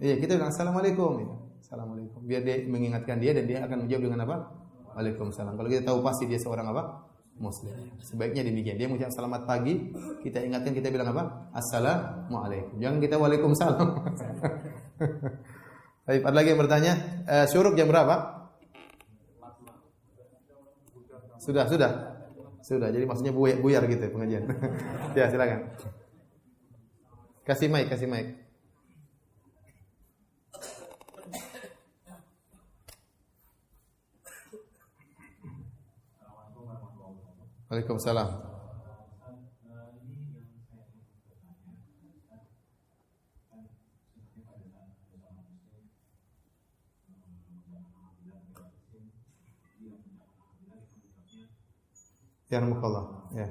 Iya, kita bilang assalamualaikum. Ya. Assalamualaikum. Biar dia mengingatkan dia dan dia akan menjawab dengan apa? Waalaikumsalam. Kalau kita tahu pasti dia seorang apa? Muslim. Sebaiknya demikian. Dia mengucapkan selamat pagi, kita ingatkan, kita bilang apa? Assalamualaikum. Jangan kita waalaikumsalam. Baik, ada lagi yang bertanya? Syuruk jam berapa? Sudah. Jadi maksudnya buyar gitu ya pengajian. Ya, silakan. Kasih mic. Waalaikumsalam. Ya rahmatullah. Ya.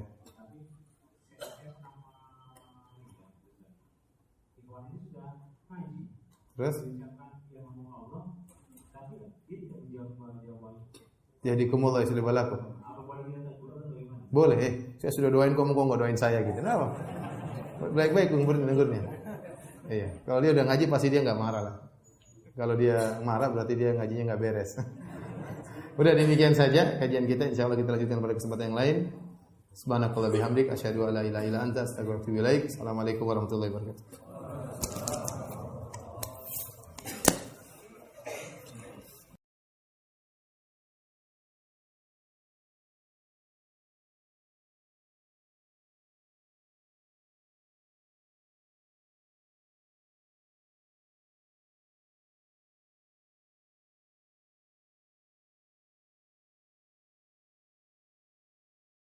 Terus? Jadi kumullah sudah balaku. Boleh, saya sudah doain kamu kok enggak doain saya gitu. Kenapa? Baik-baik negurnya. Iya, kalau dia udah ngaji pasti dia enggak marah lah. Kalau dia marah berarti dia ngajinya enggak beres. Udah demikian saja kajian kita, insyaallah kita lanjutkan pada kesempatan yang lain. Subhanakallah bihamdik asyhadu an la ilaha illa anta astaghfiruka wa atubu ilaik. Assalamualaikum warahmatullahi wabarakatuh.